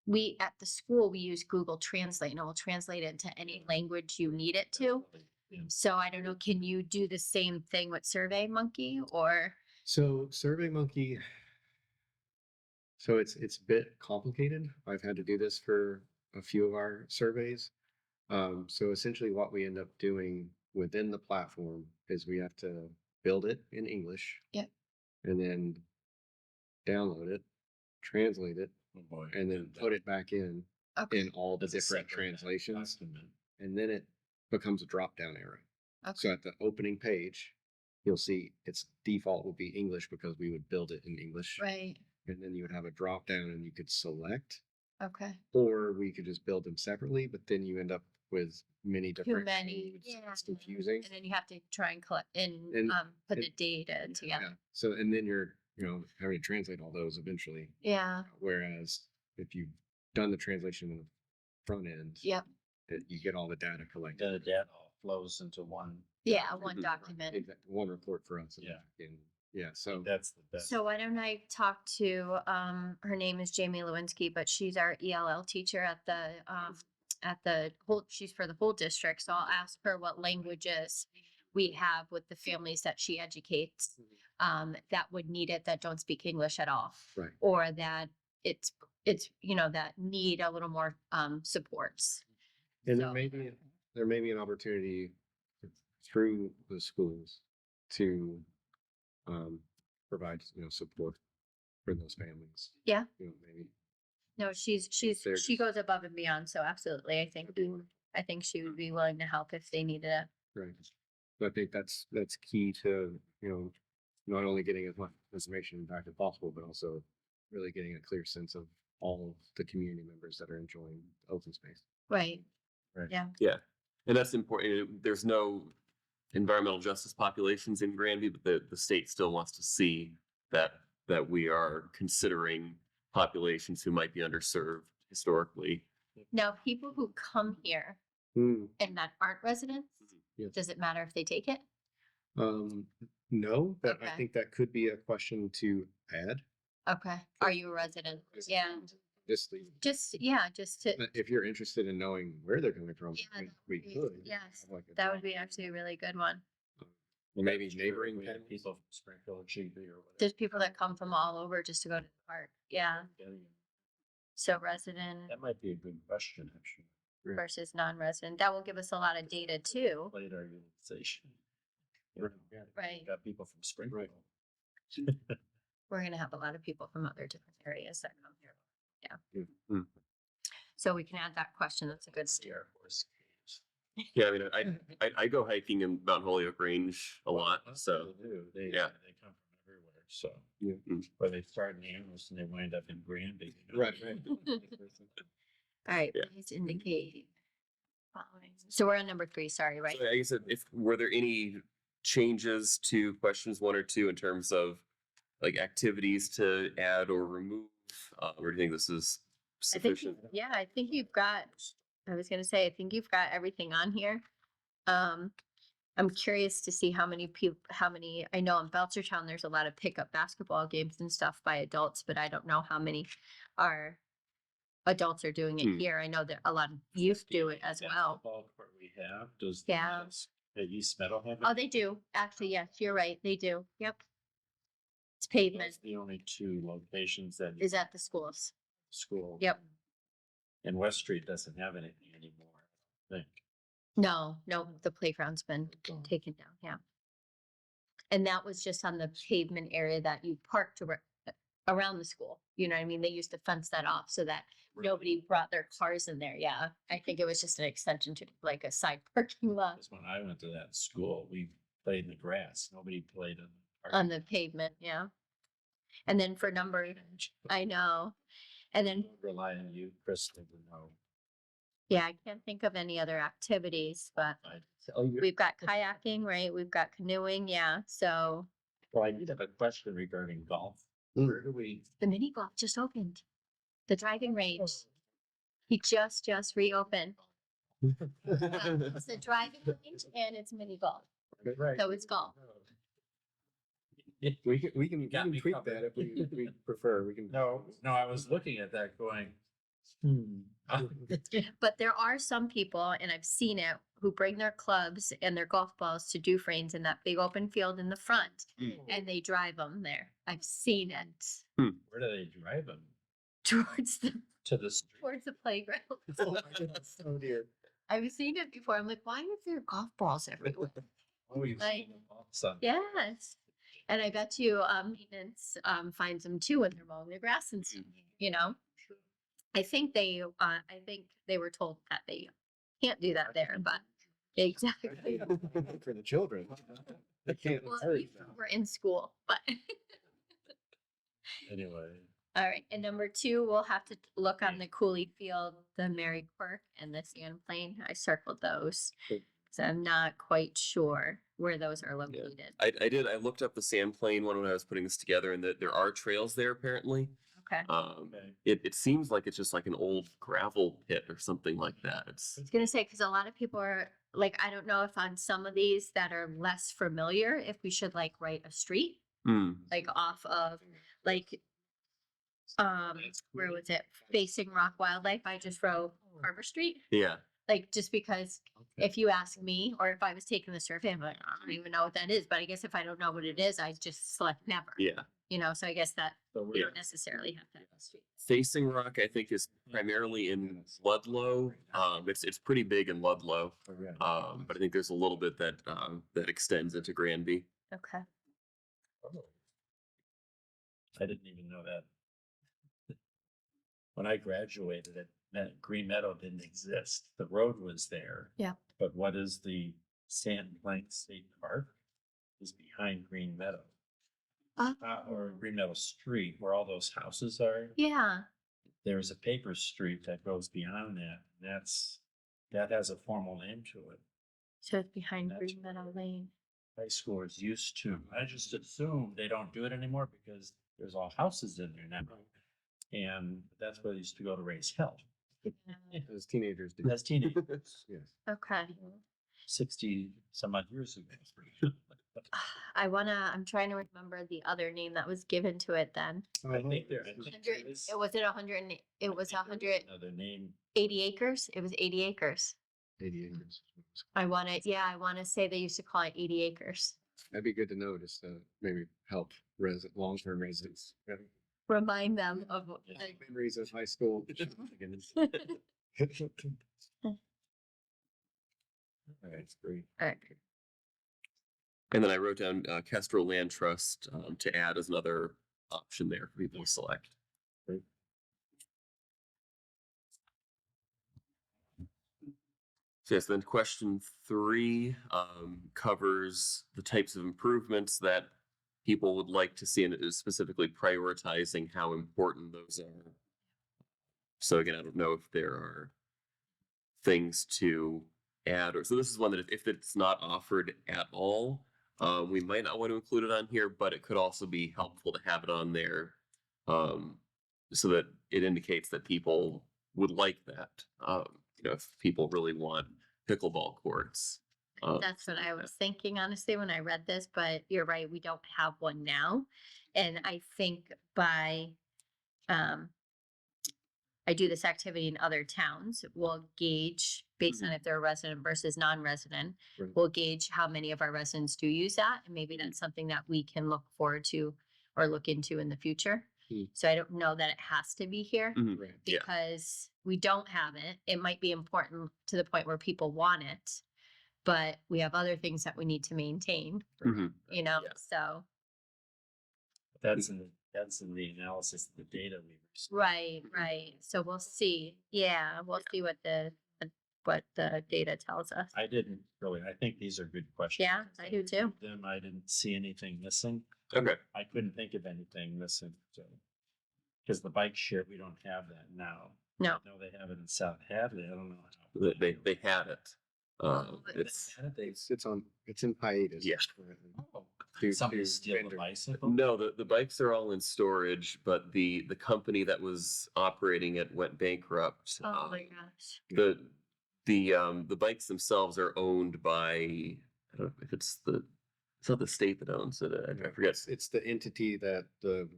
we at the school we use Google Translate and it will translate it into any language you need it to. Yeah. So I don't know, can you do the same thing with Survey Monkey or? So SurveyMonkey, so it's a bit complicated. I've had to do this for a few of our surveys. So essentially what we end up doing within the platform is we have to build it in English. Yep. And then download it, translate it, Oh, boy. and then put it back in Okay. all the As a different separate translations. document. And then it becomes a drop down arrow. So Okay. at the opening page, you'll see its default will be English because we would build it in English. Right. And then you would have a drop down and you could select, Okay. or we could just build them separately, but then you end up with many different many, codes. yeah. It's confusing. And then you have to try and collect and And- put and- the data Yeah. together. So, and then you're, having to translate all those eventually. Yeah. Whereas if you've done the translation in the front end, Yep. you get all the data collected. The data all flows into one. Yeah. One Mhm. document. Exactly. One report for us. Yeah. And yeah. So That's the best. So why don't I talk to, her name is Jamie Lewinsky, but she's our ELL teacher at the at the whole, she's for the whole district, so I'll ask her what languages we have with the families that she educates, that would need it, that don't speak English at all. Right. Or that it's, that need a little more, supports. And So- there may be an opportunity through the schools to provide, support for those families. Yeah. Maybe. No, she There's- goes above and beyond, so absolutely, I think she would be willing to help if they needed it. Right. So I think that's key to, not only getting as much information back as possible, but also really getting a clear sense of all of the community members that are enjoying open space. Right. Right. Yeah. Yeah, and that's important. There's no environmental justice populations in Granby, but the state still wants to see that we are considering populations who might be underserved historically. Now, people who come here Hmm. and that aren't residents, Yes. does it matter if they take it? No, but I Okay. think that could be a question to add. Okay. Are you a resident? Yeah. Just To, if you're interested in knowing where they're coming from, Yeah, we could. yes, have like a- that would be actually a really good one. Or maybe neighboring We had families. people from Springfield, GB or whatever. There's people that come from all over just to go to the park. Yeah. So resident That might be a good question, actually. Right. versus non-resident. That will give us a lot of data too. Late our utilization. Right. Got people from Springfield. We're gonna have a lot of people from other different areas that come here. Yeah. Mm. So we can add that question. That's a good. See our horse caves. Yeah, I mean, I go hiking in Mount Holyoke Range a lot, so They do. yeah. They come from everywhere, so. Yeah. Mm. They start in Amherst and they wind up in Granby. Right. All right, Yeah. please indicate. Following. So we're on number 3, sorry, right? So I guess if were there any changes to questions 1 or 2 in terms of like activities to add or remove, or do you think this is I think, sufficient? yeah, I think you've got, I was gonna say, I think you've got everything on here. I'm curious to see how many, I know in Belchertown, there's a lot of pickup basketball games and stuff by adults, but I don't know how many adults are doing it Hmm. here. I know that a lot of youth do it as well. Basketball court we have, does. Yeah. The East Meadow have? Oh, it? they do. Actually, yes, you're right. They do. Yep. It's pavement That's the only 2 locations that. is at the schools. School. Yep. And West Street doesn't have anything anymore, I think. No, the playground's been taken down, yeah. And that was just on the pavement area that you parked around the school. You know what I mean? They used to fence that off so that nobody brought their cars in there. Yeah. I think it was just an extension to like a side parking lot Because when I went to that school, we played in the grass. Nobody played in the. on the pavement, yeah. And then for number, I know. And then, Rely on you, Kristen, to know. yeah, I can't think of any other activities, but we've got kayaking, right? We've got canoeing, yeah. So Well, I did have a question regarding golf. Mm. Where do we? the mini golf just opened. The driving range. He just reopened. It's a driving range and it's mini golf. Right. So it's golf. We can got me tweak covered. that if we prefer. We can. No, I was looking at that going. But there are some people, and I've seen it, who bring their clubs and their golf balls to Dufresne's in that big open field in the front, and they drive them there. I've seen it Where do they drive them? towards the To the street? towards the playground. Oh dear. I've seen it before. I'm like, why is there golf balls everywhere? Oh, you've Like- seen them all Sunday. Yes. And I bet you maintenance finds them too when they're mowing the grass and stuff, you know? I think they were told that they can't do that there, but exactly. For the children. They can't Well, hurt we were in school, but Anyway, all right. And number 2, we'll have to look on the Cooley Field, the Mary Quirk and the Sand Plane. I circled those. Good. So I'm not quite sure where those are located. I looked up the Sandplane one when I was putting this together, and that there are trails there apparently. Okay. okay. It seems like it's just like an old gravel pit or something like that. It's I was gonna say, because a lot of people are like, I don't know if on some of these that are less familiar, if we should like write a street, mm, like off of, like, where was it? Facing Rock Wildlife. I just wrote Harbor Street. Yeah, Like, just because if you ask me, or if I was taking the survey, I'm like, I don't even know what that is, but I guess if I don't know what it is, I just select never. yeah. You know, so I guess that So we we're don't necessarily have to. Facing Rock, I think, is primarily in Ludlow. It's pretty big in Ludlow. But I think there's a little bit that that extends into Granby. Okay. I didn't even know that. When I graduated, that Green Meadow didn't exist. The road was there. Yeah. But what is the Sand Plank State Park is behind Green Meadow. Or Green Meadow Street, where all those houses are. Yeah. There's a paper street that goes beyond that. That has a formal name to it. So it's behind That's Green Meadow Lane. High schoolers used to. I just assume they don't do it anymore because there's all houses in there now. And that's where they used to go to raise hell. As teenagers do. As teenagers, Yes. Okay. 60 some odd years ago. I'm trying to remember the other name that was given to it then. I think there It was it 100, it was 180 another name. acres. It was 80 acres. 80 acres. I want to say they used to call it 80 acres. That'd be good to know, just to maybe help long-term residents. Remind them of. Memories of high school. All right, it's great. And then I wrote down Kestrel Land Trust to add as another option there for people to select. Great. So yes, then question 3 covers the types of improvements that people would like to see, and it is specifically prioritizing how important those are. So again, I don't know if there are things to add, or so this is one that if it's not offered at all, we might not want to include it on here, but it could also be helpful to have it on there, so that it indicates that people would like that. If people really want pickleball courts. That's what I was thinking, honestly, when I read this, but you're right, we don't have one now. And I think I do this activity in other towns, we'll gauge based on if they're a resident versus non-resident. Right. We'll gauge how many of our residents do use that, and maybe that's something that we can look forward to or look into in the future. So I don't know that it has to be here. Right. Yeah. Because we don't have it. It might be important to the point where people want it, but we have other things that we need to maintain, Mhm. you know, Yeah. so. That's in the analysis of the data we received. Right. So we'll see. Yeah, we'll see what the data tells us. I didn't really, I think these are good questions. Yeah, I do too. Them, I didn't see anything missing. Okay. I couldn't think of anything missing, so. Because the bike share, we don't have that now. No. I know they have it in South Hadley, I don't know. how- They had it. Oh, but It's They had it, It's in hiatus. Yeah. currently. oh, Due somebody to steal a vendor. bicycle? no, the bikes are all in storage, but the company that was operating it went bankrupt. Oh my gosh. The bikes themselves are owned by, I don't know if it's not the state that owns it. I forget. It's the entity that the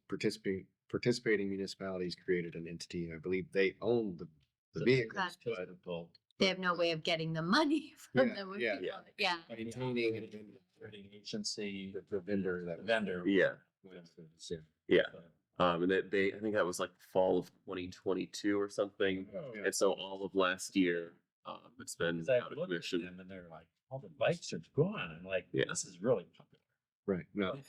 participating municipalities created an entity. I believe they own the vehicles, but They have no way of getting the money from Yeah, them. when yeah. people- Yeah. maintaining and Rating agency, the vendor that. the vendor. Yeah. Yeah. Yeah. And they I think that was like fall of 2022 or something. Oh, And so all of last year, it's been Cause I out of looked at commission. them and they're like, all the bikes are gone, I'm like, Yeah. this is really popular. Right. No.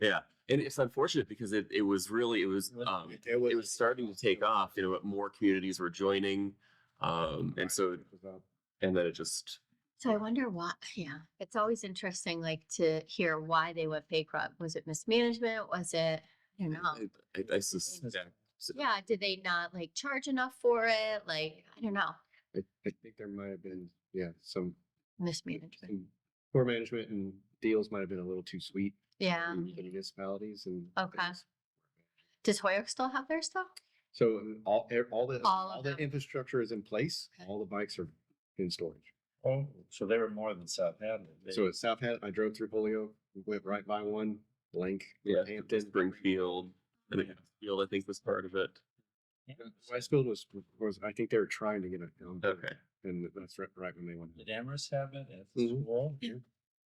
Yeah. And it's unfortunate because it was starting to take off, more communities were joining. And then it just, So I wonder why, yeah, it's always interesting, like, to hear why they went bankrupt. Was it mismanagement? Was it, I don't know. I suspect. Yeah, did they not like charge enough for it? Like, I don't know, I think there might have been, some mismanagement. poor management, and deals might have been a little too sweet Yeah, for the municipalities and. Okay. things. does Hoyok still have their stuff? So all All of the them. infrastructure is in place. Okay. All the bikes are in storage. Oh, so they were more than South Hadley. So at South Hat, I drove through Holyoke, went right by one. Blank. Yeah, Hampton. Springfield. I think Field, I think was part of it. Westfield was, I think they were trying to get it. Okay. And that's right when they went. Did Amherst have it at the Mhm. school?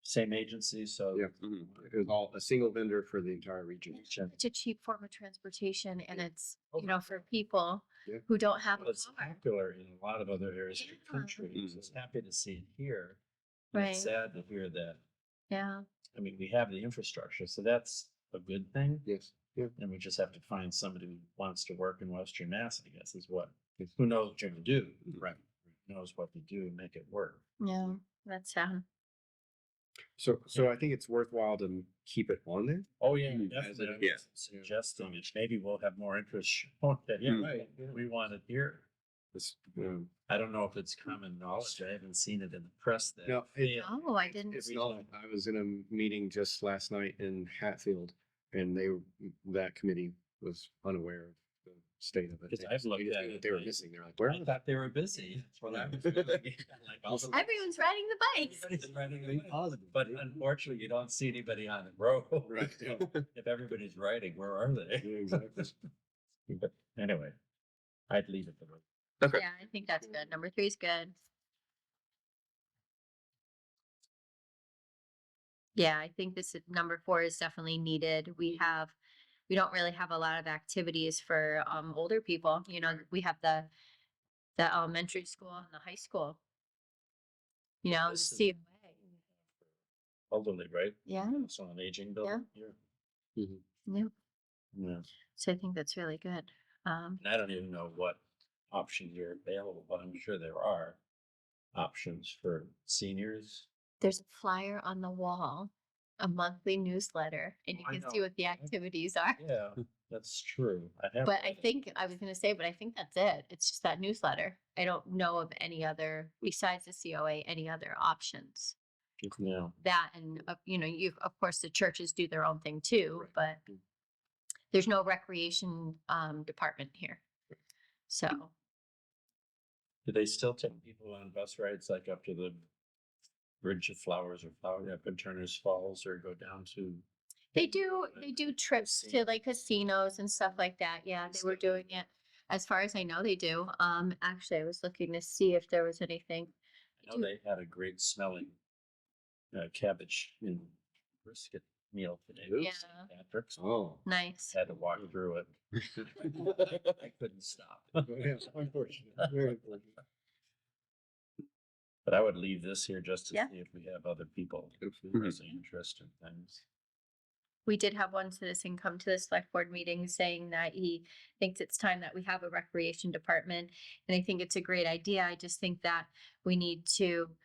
Same agency, so. Yeah. Mhm. It was all a single vendor for the entire region. Such a cheap form of transportation and it's, Oh, you know, for people Yeah. who don't have Well, a it's car. popular in a lot of other areas of the Yeah. country. Mhm. So it's happy to see it here. Right. It's sad to hear that. Yeah. I mean, we have the infrastructure, so that's a good thing. Yes. Yeah. And we just have to find somebody who wants to work in Western Mass, I guess, is what, who knows what you're gonna do. Right. Knows what to do and make it work. Yeah. That's sad. So I think it's worthwhile to keep it on there. Oh, yeah, Mm, definitely. yeah. Suggesting it, maybe we'll have more interest shown that, yeah, Mm. right, we want it here. This, I don't know if it's common knowledge. I haven't seen it in the press that. No, they- Oh, I didn't. it's not. I was in a meeting just last night in Hatfield, and that committee was unaware of the state of it. Because They I've just- looked they just at knew it, what they were like, missing. They're like, where I are thought they were busy. That's what I was doing. Like, all the- Everyone's riding the bikes. Everybody's riding Being the bike. positive, But yeah. unfortunately, you don't see anybody on the road. Right, yeah. If everybody's riding, where are they? Yeah, exactly. But anyway, I'd leave it the way. Okay. Yeah, I think that's good. Number 3 is good. Yeah, I think number 4 is definitely needed. We don't really have a lot of activities for older people. You know, we have the elementary school and the high school. You know, the This is- COA. Elderly, right? Yeah, So an aging building here. Mhm. yeah. Yeah. So I think that's really good. And I don't even know what options are available, but I'm sure there are options for seniors. There's a flyer on the wall, a monthly newsletter, and you I can see know. what the activities are. Yeah, that's true. I have. But I read it. think I was gonna say, but I think that's it. It's just that newsletter. I don't know of any other besides the COA, any other options. Yeah. That and you know, of course the churches do their own thing too, Right. but there's no recreation department here. So Do they still take people on bus rides like up to the Bridge of Flowers or up in Turner's Falls or go down to? they do trips to like casinos and stuff like that. Yeah, they were doing it. As far as I know, they do. Actually I was looking to see if there was anything. I know they had a great smelling cabbage and brisket meal today. at Yeah. St. Patrick's. Oh. Nice. Had to walk through it. I couldn't stop. Yeah, unfortunate. Very unfortunate. But I would leave this here just to Yeah. see if we have other people Absolutely. expressing interest in things. We did have one citizen come to the select board meeting saying that he thinks it's time that we have a recreation department. And I think it's a great idea. I just think that we need to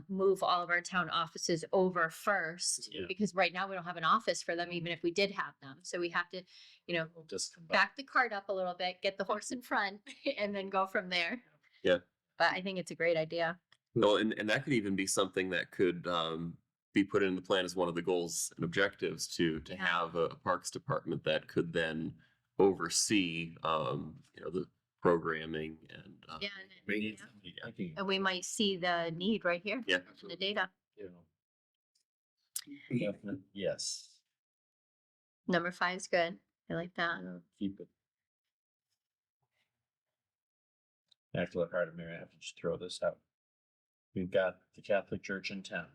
move all of our town offices over first. Yeah. Because right now we don't have an office for them, even if we did have them. So we have to, you know, We'll just come back the cart up a little bit, get the horse in front and then go from there. Yeah. But I think it's a great idea. Well, and that could even be something that could be put in the plan as one of the goals and objectives to Yeah. have a parks department that could then oversee you know, the programming and Yeah. We need Yeah. somebody thinking, And we might see the need right here Yeah. in the data. you know. Definite, yes. Number 5 is good. I like that. Keep it. Actually, Heart of Mary, I have to just throw this out. We've got the Catholic Church in town.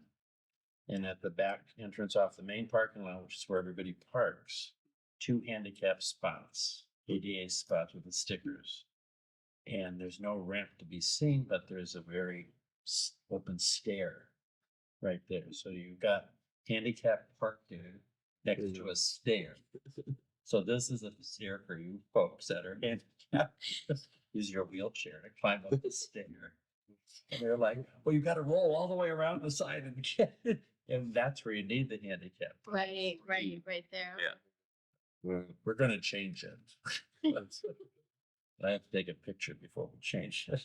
And at the back entrance off the main parking lot, which is where everybody parks, 2 handicap spots, ADA spots with the stickers. And there's no ramp to be seen, but there's a very open stair right there. So you've got handicap parked there next to a stair. So this is a stair for you folks that are handicapped. Use your wheelchair to climb up the stair. And they're like, well, you gotta roll all the way around the side and get it. And that's where you need the handicap. Right there. Yeah. Well, We're gonna change it. I have to take a picture before we change it.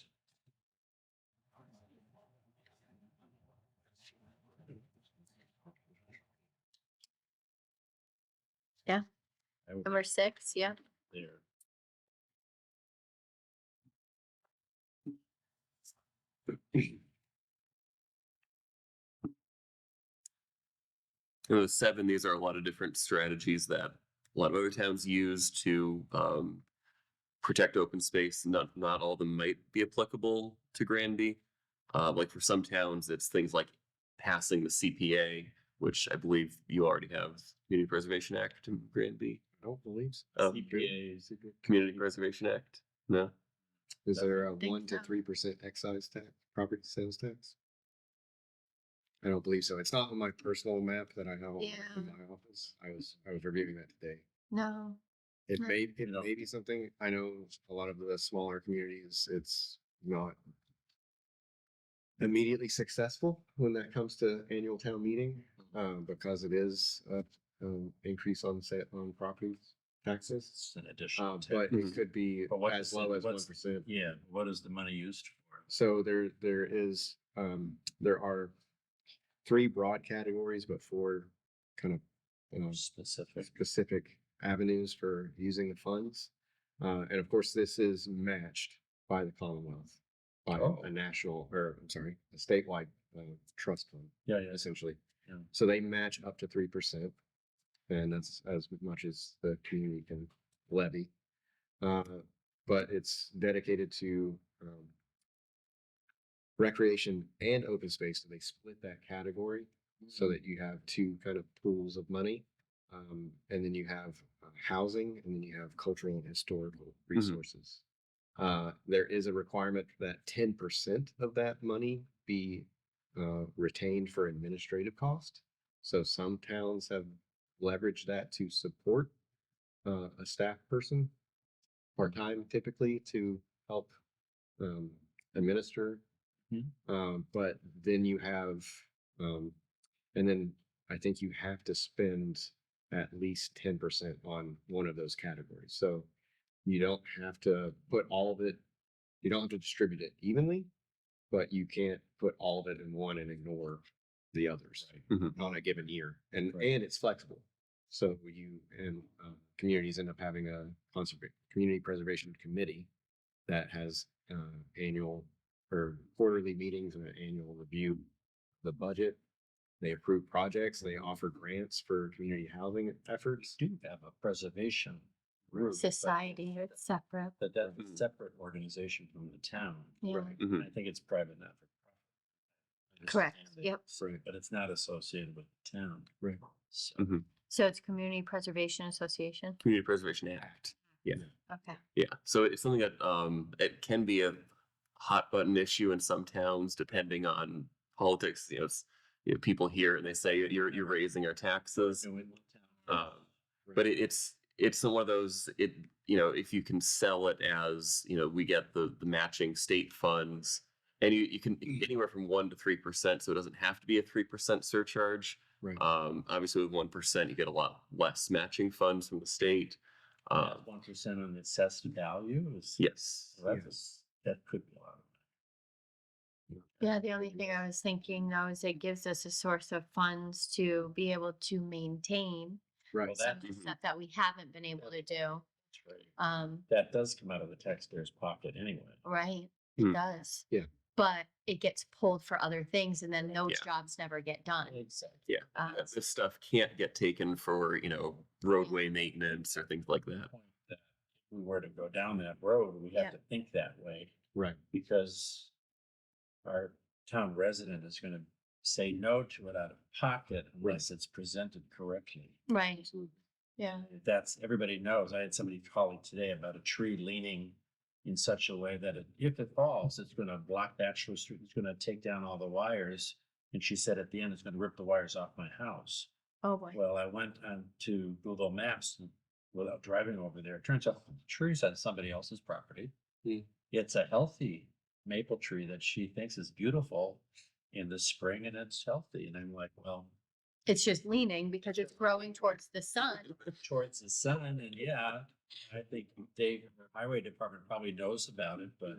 Yeah. I would Number 6, yeah. there. And the 7, these are a lot of different strategies that a lot of other towns use to protect open space. Not all of them might be applicable to Granby. Like for some towns, it's things like passing the CPA, which I believe you already have, Community Preservation Act in Granby. I don't believe so. Oh, CPAs. Community Preservation Act? No. Is there a think 1 to so. 3% excise tax, property sales tax? I don't believe so. It's not on my personal map that I have Yeah. in my office. I was reviewing that today. No. It No. may No. be something. I know a lot of the smaller communities, it's not immediately successful when that comes to annual town meeting, because it is a increase on property taxes. It's an additional. But tax. it could be But what as is low it- as what's- 1%. Yeah, what is the money used for? So there are 3 broad categories, but 4 kind of Specific. specific avenues for using the funds. And of course, this is matched by the Commonwealth, by Oh. a national, or I'm sorry, a statewide trust fund, Yeah, yeah. essentially. Yeah. So they match up to 3%, and that's as much as the community can levy. But it's dedicated to recreation and open space. So they split that category so that you have 2 kind of pools of money. And then you have housing, and then you have cultural and historical resources. There is a requirement that 10% of that money be retained for administrative cost. So some towns have leveraged that to support a staff person, part-time typically, to help administer. But then you have, and then I think you have to spend at least 10% on one of those categories. So you don't have to put all of it, you don't have to distribute it evenly, but you can't put all of it in one and ignore the others on a given year. And Right. and it's flexible. So you and communities end up having a community preservation committee that has annual or quarterly meetings and an annual review of the budget. They approve projects. They offer grants for community housing efforts. Do have a preservation group. Society, it's separate. But that's a separate organization from the town. Yeah. Right. I think it's private, not for profit. Correct, Understand it, yep. Right. But it's not associated with the town. Right. So, So it's Community Preservation Association? Community Preservation Act. Yeah. Okay. Yeah. So it's something that it can be a hot button issue in some towns, depending on politics. People hear it and they say you're raising our taxes. New England town. But it's one of those, if you can sell it as, we get the matching state funds, and you can anywhere from 1 to 3%, so it doesn't have to be a 3% surcharge. Right. Obviously with 1%, you get a lot less matching funds from the state. 1% on the assessed value is. Yes. So that could be a lot of money. Yeah, the only thing I was thinking though is it gives us a source of funds to be able to maintain Right. Well, some that- of the stuff that we haven't been able to do. That's right. That does come out of the taxpayer's pocket anyway. Right, Hmm. it does. Yeah. But it gets pulled for other things and then those Yeah. jobs never get done. Exactly. This stuff can't get taken for, roadway maintenance or things like that. Point that if we were to go down that road, we Yeah. have to think that way, Right. because our town resident is gonna say no to it out of pocket unless it's presented correctly. Right, yeah. That's, everybody knows. I had somebody calling today about a tree leaning in such a way that if it falls, it's gonna block Bachelor Street, it's gonna take down all the wires. And she said at the end, it's gonna rip the wires off my house. Oh, boy. Well, I went on to Google Maps and without driving over there, it turns out the tree's on somebody else's property. It's a healthy maple tree that she thinks is beautiful in the spring, and it's healthy. And I'm like, well, It's just leaning because it's growing towards the sun. towards the sun, and yeah, I think the highway department probably knows about it, but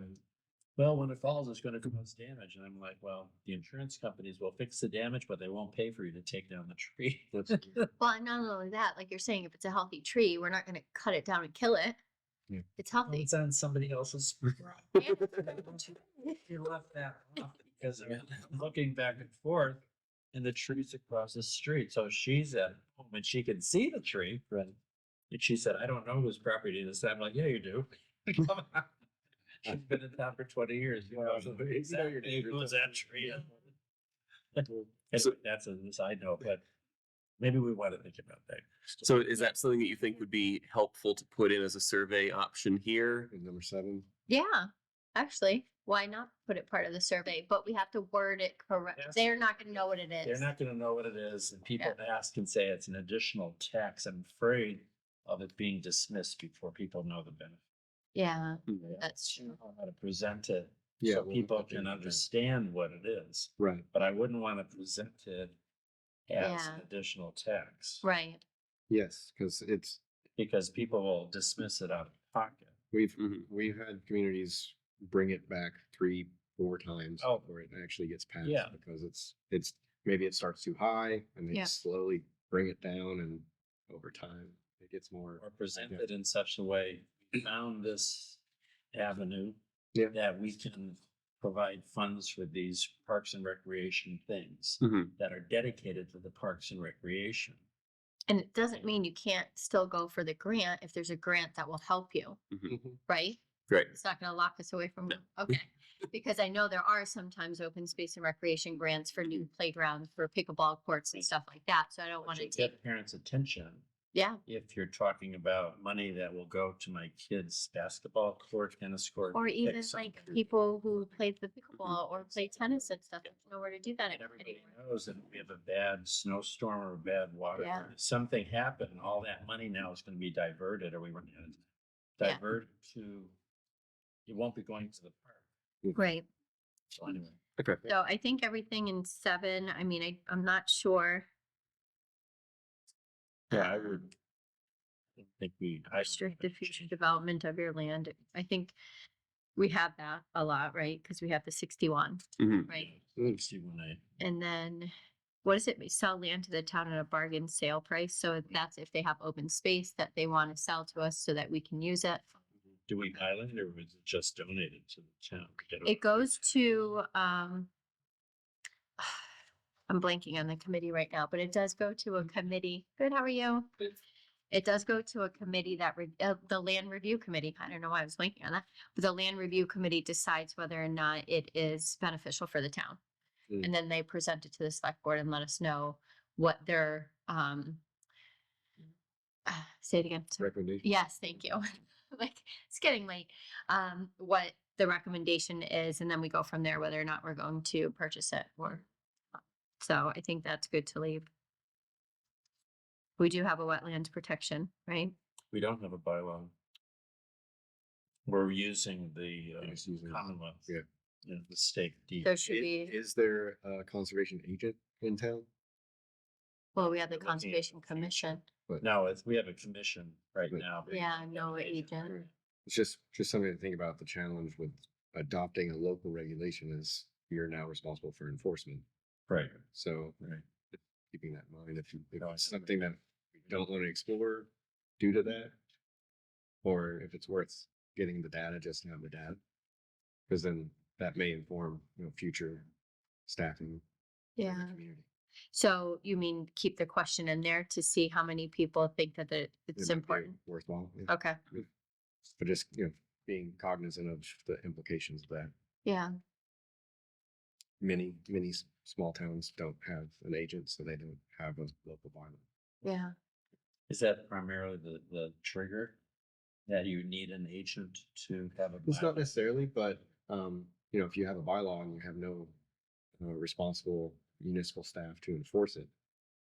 well, when it falls, it's gonna cause damage. And I'm like, well, the insurance companies will fix the damage, but they won't pay for you to take down the tree. Well, and not only that, like you're saying, if it's a healthy tree, we're not gonna cut it down and kill it. Yeah. It's healthy. It's on somebody else's. Yeah. You left that off because of looking back and forth. and the tree's across the street. So she's at home and she can see the tree. Right. And she said, I don't know whose property it is. I'm like, yeah, you do. Come on. She's been in town for 20 years. You know, Well, exactly who's that tree? So- Anyway, that's a side note, but maybe we want to think about that. So is that something that you think would be helpful to put in as a survey option here? And number 7. Yeah, actually, why not put it part of the survey? But we have to word it correct. Yes. They're not gonna know what it is. They're not gonna know what it is, and people ask and say it's an additional tax. I'm afraid of it being dismissed before people know the benefit. Yeah, Mhm. that's true. Know how to present it, Yeah, so we'll people have to can do that. understand what it is, Right. but I wouldn't want to present it as an Yeah. additional tax. Right. Yes, because it's Because people will dismiss it out of pocket. Mhm. we've had communities bring it back 3-4 times Oh. before it actually gets passed. Yeah. Because it's maybe it starts too high and they Yeah. slowly bring it down, and over time it gets more. Or present it in such a way, we found this avenue Yeah. that we can provide funds for these parks and recreation things Mhm. that are dedicated to the parks and recreation. And it doesn't mean you can't still go for the grant if there's a grant that will help you, Mhm. right? Great. It's not gonna lock us away from, okay. Because I know there are sometimes open space and recreation grants for new playgrounds, for pickleball courts and stuff like that, so I don't But wanna you take, get parents' attention yeah. if you're talking about money that will go to my kids' basketball court, tennis court. Or pick even like something. people who play the pickleball or play tennis and stuff, don't know where to do that And everybody anymore. knows that if we have a bad snowstorm or bad water, Yeah. if something happened, all that money now is gonna be diverted, or we run out of time. Yeah. Diverted to, it won't be going to the park. Right, So anyway, Okay. so I think everything in 7, I mean, I'm not sure. yeah, I would. I think I Restrict the future development of your land. I think we have that a lot, right? Because we have the 61, Mhm. right? See when I, And then what is it? We sell land to the town at a bargain sale price. So that's if they have open space that they want to sell to us so that we can use it. do we island or was it just donated to the town? It goes to, I'm blanking on the committee right now, but it does go to a committee. Good, how are you? It does go to a committee that, the land review committee. I don't know why I was blanking on that. But the land review committee decides whether or not it is beneficial for the town. Mm. And then they present it to the select board and let us know what their, say it again. sorry. Recommendation. Yes, thank you. Like, it's getting late. What the recommendation is, and then we go from there, whether or not we're going to purchase it or. So I think that's good to leave. We do have a wetlands protection, right? We don't have a bylaw. We're using the Just using it. Commonwealth. Yeah. You know, the state deed. There should be, Is there a conservation agent in town? well, we have the We're looking at Conservation the future. Commission. No, we have a commission right But- now. but Yeah, we no have an agent. Right. It's just something to think about. The challenge with adopting a local regulation is you're now responsible for enforcement. Right, So right. keeping that in mind, if No, it's something that we don't want to explore due to that, or if it's worth getting the data, just to have the data, because then that may inform, future staffing. for the Yeah. community. So you mean keep the question in there to see how many people think that It it's might be important? worthwhile. Yeah. Okay, But just, being cognizant of the implications of that. yeah, Many small towns don't have an agent, so they don't have a local bylaw. yeah, Is that primarily the trigger? That you need an agent to have a. It's not bylaw? necessarily, but, if you have a bylaw and you have no responsible municipal staff to enforce it,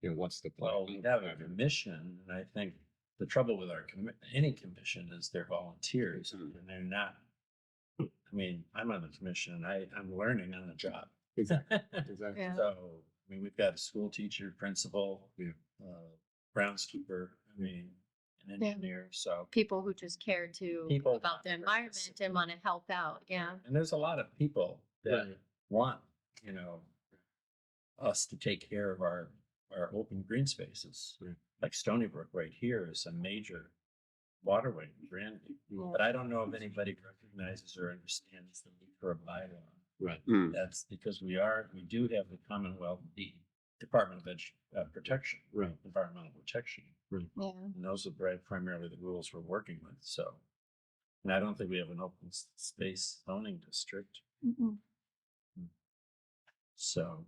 what's the point? Well, we have a commission, and I think the trouble with our any commission is they're volunteers and they're not. I mean, I'm on the commission and I'm learning on the job. Exactly. Exactly. yeah, So, I mean, we've got a school teacher, principal, Yeah. groundskeeper, I mean, an Yeah. engineer, so. people who just care to People about the want to environment and want to help out, yeah, And there's a lot of people that Right. want, us to take care of our open green spaces. Right. Like Stony Brook right here is a major waterway in Granby. Yeah. But I don't know if anybody recognizes or understands the need for a bylaw. Right. Mm. That's because we do have the Commonwealth deed. Department of Protection. Right. Environmental protection. Yeah. And those are primarily the rules we're working with, so. And I don't think we have an open space zoning district, Mm-mm. so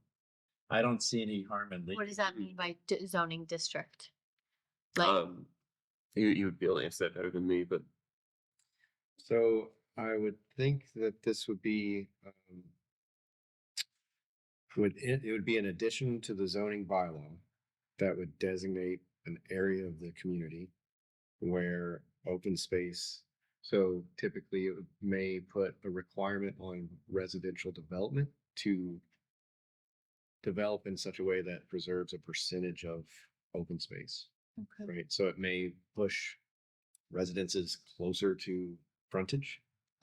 I don't see any harm in. What does that mean by zoning district? Like, You would be able to answer that better than me, but So I would think that this would be, it would be an addition to the zoning bylaw that would designate an area of the community where open space, so typically it may put a requirement on residential development to develop in such a way that preserves a percentage of open space, okay. right? So it may push residences closer to frontage,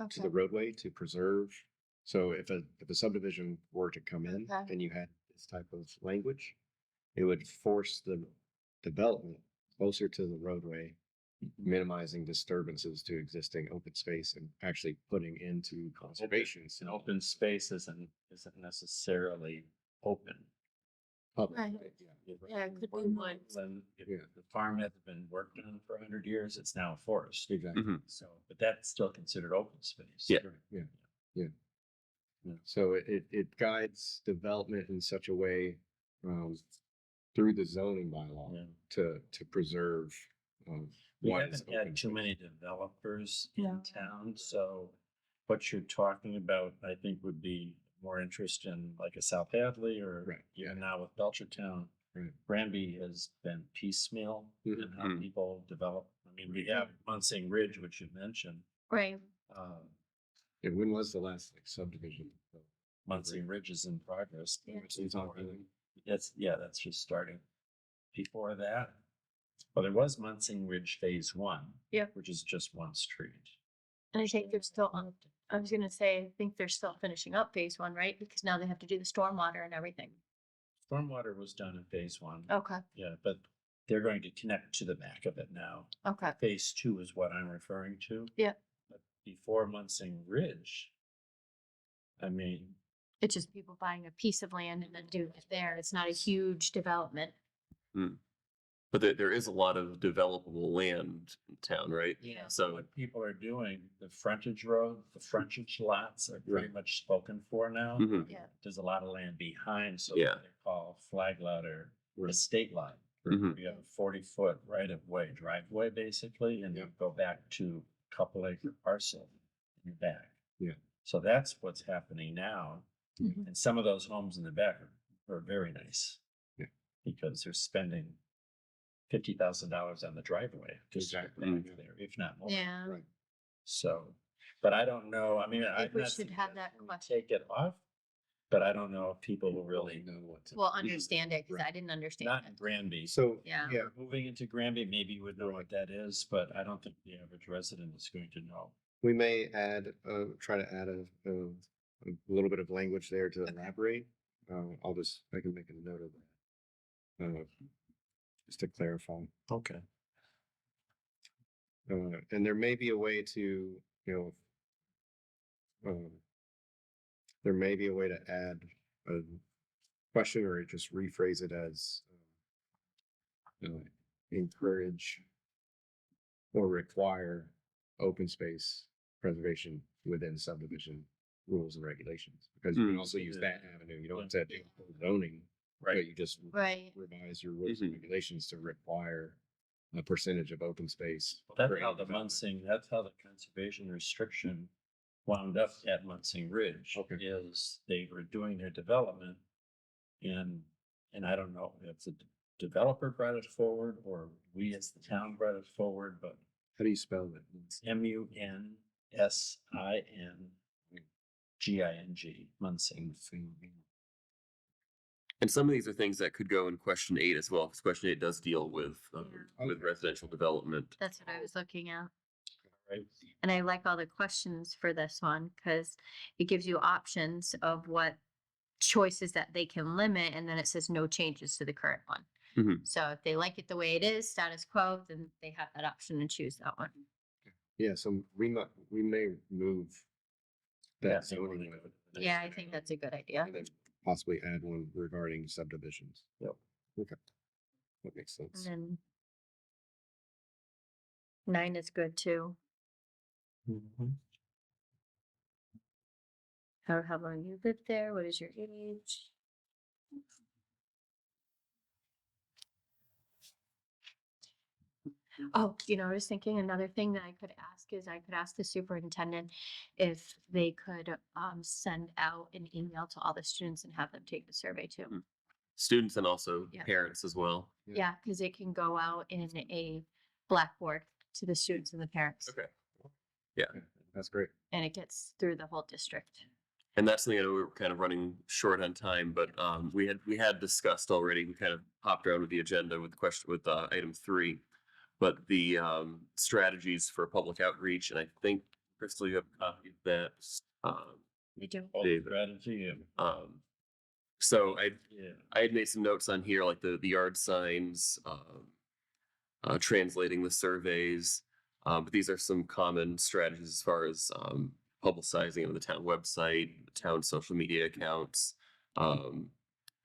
to the Okay. roadway to preserve. So if a subdivision were to come in Okay. and you had this type of language, it would force the development closer to the roadway, minimizing disturbances to existing open space and actually putting into conservation. An open space isn't necessarily open. Public, Right. right? Yeah. Yeah, it could be one. When if Yeah. the farm hasn't been worked on for 100 years, it's now a forest. Exactly. Mhm. So, but that's still considered open space. Yeah. So it guides development in such a way, through the zoning bylaw Yeah. to preserve, We what is haven't had open too space. many developers No. in town, so what you're talking about, I think, would be more interest in like a South Hadley or Right, even now with Belchertown. Right. Granby has been piecemeal in how Mhm. people develop. I mean, we have Munsing Ridge, which you mentioned. Right. Um, And when was the last like subdivision? Munsing Ridge is in progress. Yeah. Which is already- that's just starting. Before that, well, there was Munsing Ridge Phase 1. Yeah. Which is just one street. And I think they're still on, I was gonna say, I think they're still finishing up phase one, right? Because now they have to do the stormwater and everything. Stormwater was done in Phase 1. Okay, Yeah, but they're going to connect to the back of it now. okay. Phase 2 is what I'm referring to. Yeah. But before Munsing Ridge, I mean, It's just people buying a piece of land and then doing it there. It's not a huge development. but there is a lot of developable land in town, right? Yeah. So what people are doing, the frontage road, the frontage lots are pretty Right. much spoken for now. Mhm. Yeah. There's a lot of land behind, so Yeah. they call flag lot or Right. estate lot. Mhm. You have a 40-foot right of way driveway basically, and you Yep. go back to a couple acre parcel in the back. Yeah. So that's what's happening now. Mhm. And some of those homes in the back are very nice. Yeah. Because they're spending $50,000 on the driveway. just to Exactly. get Mm. there, if not more. Yeah. Right. So, but I don't know, I mean, I think I'm we not should have that suggesting we question. take it off, but I don't know if people will really, know what to. Well, understand it, because Right. I didn't understand not in it. Granby. So, Yeah. yeah, Moving into Granby, maybe you would know what that is, but I don't think the average resident is going to know. we may add, try to add a little bit of language there to elaborate. I can make a note of that. Just to clarify. Okay. And there may be a way to, there may be a way to add a question or just rephrase it as encourage or require open space preservation within subdivision rules and regulations. Because you can Mm. also use that avenue. You don't have to do zoning, Right. but you just Right. revise your rules and Mhm. regulations to require a percentage of open space. Well, that's for how any the development. Munsing, that's how the conservation restriction wound up at Munsing Ridge. Okay. Is they were doing their development and I don't know if the developer brought it forward or we as the town brought it forward, but How do you spell that? it's MUNSINGING, Munsing. and some of these are things that could go in question 8 as well, because question 8 does deal with Okay. residential development. That's what I was looking at. Right. And I like all the questions for this one because it gives you options of what choices that they can limit, and then it says no changes to the current one. Mhm. So if they like it the way it is, status quo, then they have that option and choose that one. Yeah, so we may move Yeah, that zoning. they would- Yeah, I think that's a good idea. And then possibly add one regarding subdivisions. Yep. Okay. That makes And sense. then 9 is good too. How long you lived there? What is your age? Oh, I was thinking another thing that I could ask is I could ask the superintendent if they could send out an email to all the students and have them take the survey too. Students and also Yeah. parents as well. Yeah. Yeah, because it can go out in a blackboard to the students and the parents. Okay. Yeah, that's great. And it gets through the whole district. And that's something I know we were kind of running short on time, but we had discussed already. We kind of hopped around with the agenda with item 3, but the strategies for public outreach, and I think Crystal, you have a copy of that. They do. David. Strategy. So Yeah. I had made some notes on here, like the yard signs, translating the surveys. But these are some common strategies as far as publicizing on the town website, the town social media accounts,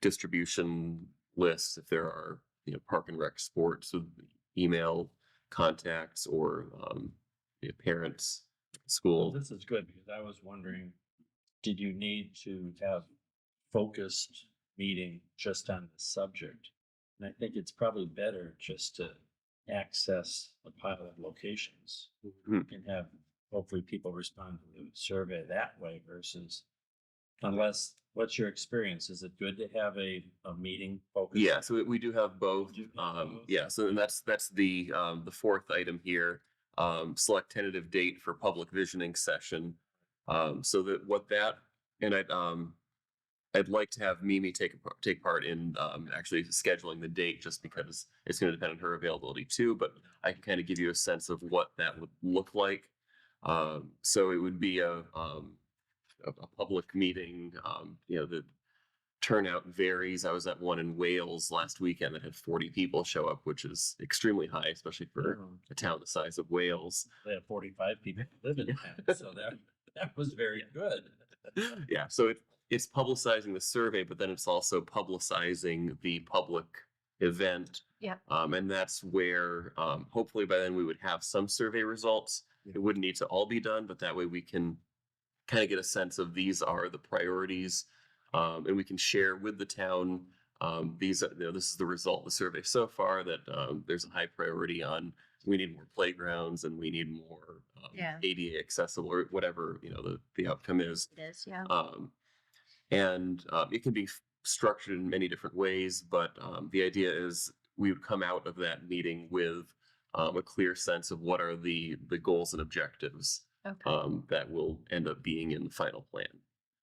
distribution lists if there are park and rec sports with email contacts or parents, Well, school. this is good because I was wondering, did you need to have focused meeting just on the subject? And I think it's probably better just to access a pile of locations Mhm. and have hopefully people respond to the survey that way versus unless, what's your experience? Is it good to have a meeting focused? Yeah, so we do have both. You have both? Yeah, so and that's the 4th item here. Select tentative date for public visioning session. So that what that and I'd like to have Mimi take part in actually scheduling the date, just because it's going to depend on her availability too. But I can kind of give you a sense of what that would look like. So it would be a public meeting. The turnout varies. I was at one in Wales last weekend that had 40 people show up, which is extremely high, especially for a town the size of Wales. They have 45 people living in town, so that was very good. Yeah, so it's publicizing the survey, but then it's also publicizing the public event. Yeah. And that's where hopefully by then we would have some survey results. Yeah. It wouldn't need to all be done, but that way we can kind of get a sense of these are the priorities, and we can share with the town. This is the result of the survey so far, that there's a high priority on. We need more playgrounds and we need more Yeah. ADA accessible, or whatever the outcome is. It is, yeah. And it can be structured in many different ways, but the idea is we would come out of that meeting with a clear sense of what are the goals and objectives Okay. that will end up being in the final plan.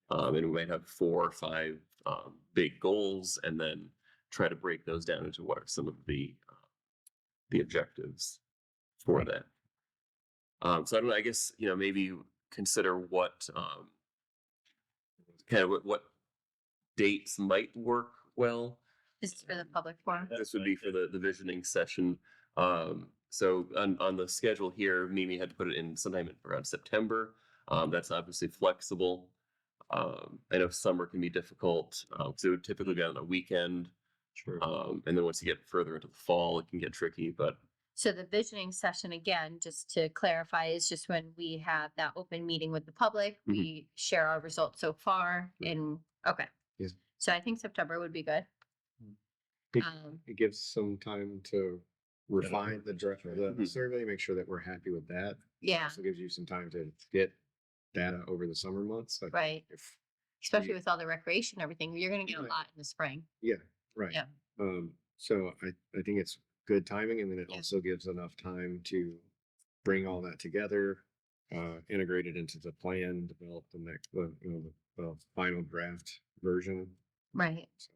And we might have 4 or 5 big goals, and then try to break those down into what are some of the objectives for that. So I don't know, I guess, maybe consider what kind of what dates might work well. This is for the public forum. This would be for the visioning session. So on the schedule here, Mimi had put it in sometime around September. That's obviously flexible. I know summer can be difficult, because it would typically be on a weekend. Sure. And then once you get further into the fall, it can get tricky, but So the visioning session, again, just to clarify, is just when we have that open meeting with the public, Mhm. we share our results so far and, okay. Yes. So I think September would be good. It- Um, It gives some time to refine the draft of the Mhm. survey, make sure that we're happy with that. yeah, Also gives you some time to get data over the summer months. I think right. If, Especially we- with all the recreation, and everything, you're gonna get a Right. lot in the spring. yeah, right. Yeah. So I think it's good timing, and then it Yeah. also gives enough time to bring all that together, integrate it into the plan, develop the next, the final draft version. Right. So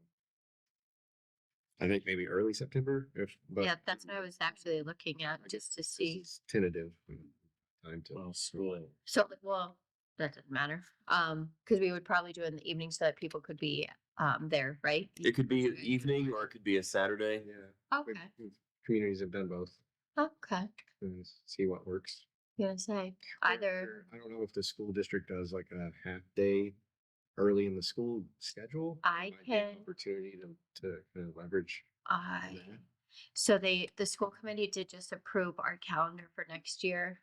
I think maybe early September, but Yeah, that's what I was actually looking at, just to this see. is tentative. Time to. Well, schooling. So, well, that doesn't matter. Because we would probably do it in the evening so that people could be there, right? it could be an evening or it could be a Saturday. Yeah. Okay. Communities have done both, Okay. and see what works. Gonna say either. I don't know if the school district does like a half day early in the school schedule. I might be an can- Opportunity to kind of leverage. I, that. so the school committee did just approve our calendar for next year.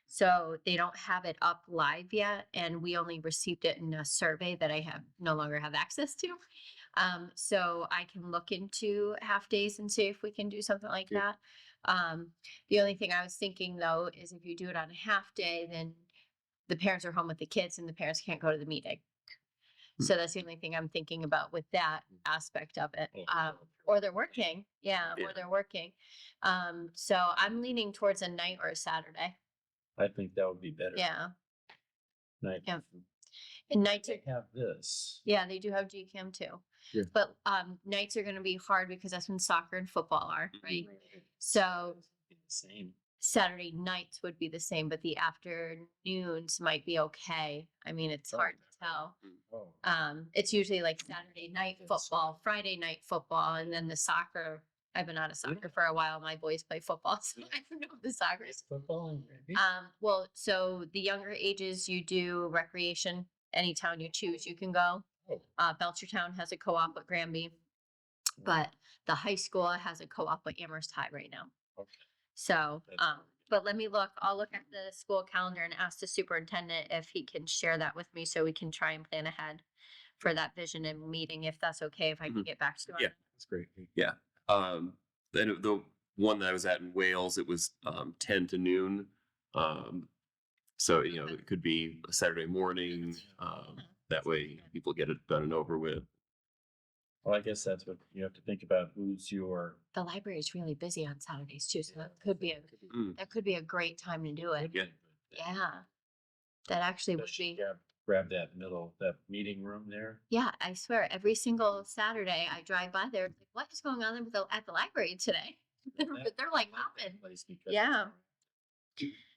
So they don't have it up live yet, and we only received it in a survey that I have no longer have access to. So I can look into half days and see if we can do something like Yeah. that. The only thing I was thinking though is if you do it on a half day, then the parents are home with the kids and the parents can't go to the meeting. So that's the only thing I'm thinking about with that aspect of it. Or they're working, yeah, Yeah. or they're working. So I'm leaning towards a night or a Saturday. I think that would be better. Yeah, Night. Yeah. and nights are, They have this. yeah, they do have GCAM too. Yeah. But nights are gonna be hard because that's when soccer and football are, right? So Same. Saturday nights would be the same, but the afternoons might be okay. I mean, it's hard to tell. Oh. It's usually like Saturday night football, Friday night football, and then the soccer. I've been out of soccer for a while. My boys play football, so I don't know the soccer is. Football and rugby? Well, so the younger ages, you do recreation. Any town you choose, you can go. Oh. Belchertown has a co-op with Granby, but the high school has a co-op with Amherst High right now. Okay. So, That's but let me look, I'll look at the school calendar and ask the superintendent if he can share that with me so we can try and plan ahead for that vision and meeting, if that's okay, if I can Mhm. get back to you on Yeah. that. That's great. Then the one that I was at in Wales, it was 10 to noon. So it could be a Saturday morning. That way people get it done and over with. Well, I guess that's what you have to think about. Who's your? The library is really busy on Saturdays too, so that could be Mm, that could be a great time to do it. Yeah. Yeah. That actually would Especially be, grab that middle, that meeting room there. yeah, I swear, every single Saturday I drive by there, it's like, what is going on at the library today? They're like hopping. Place because Yeah.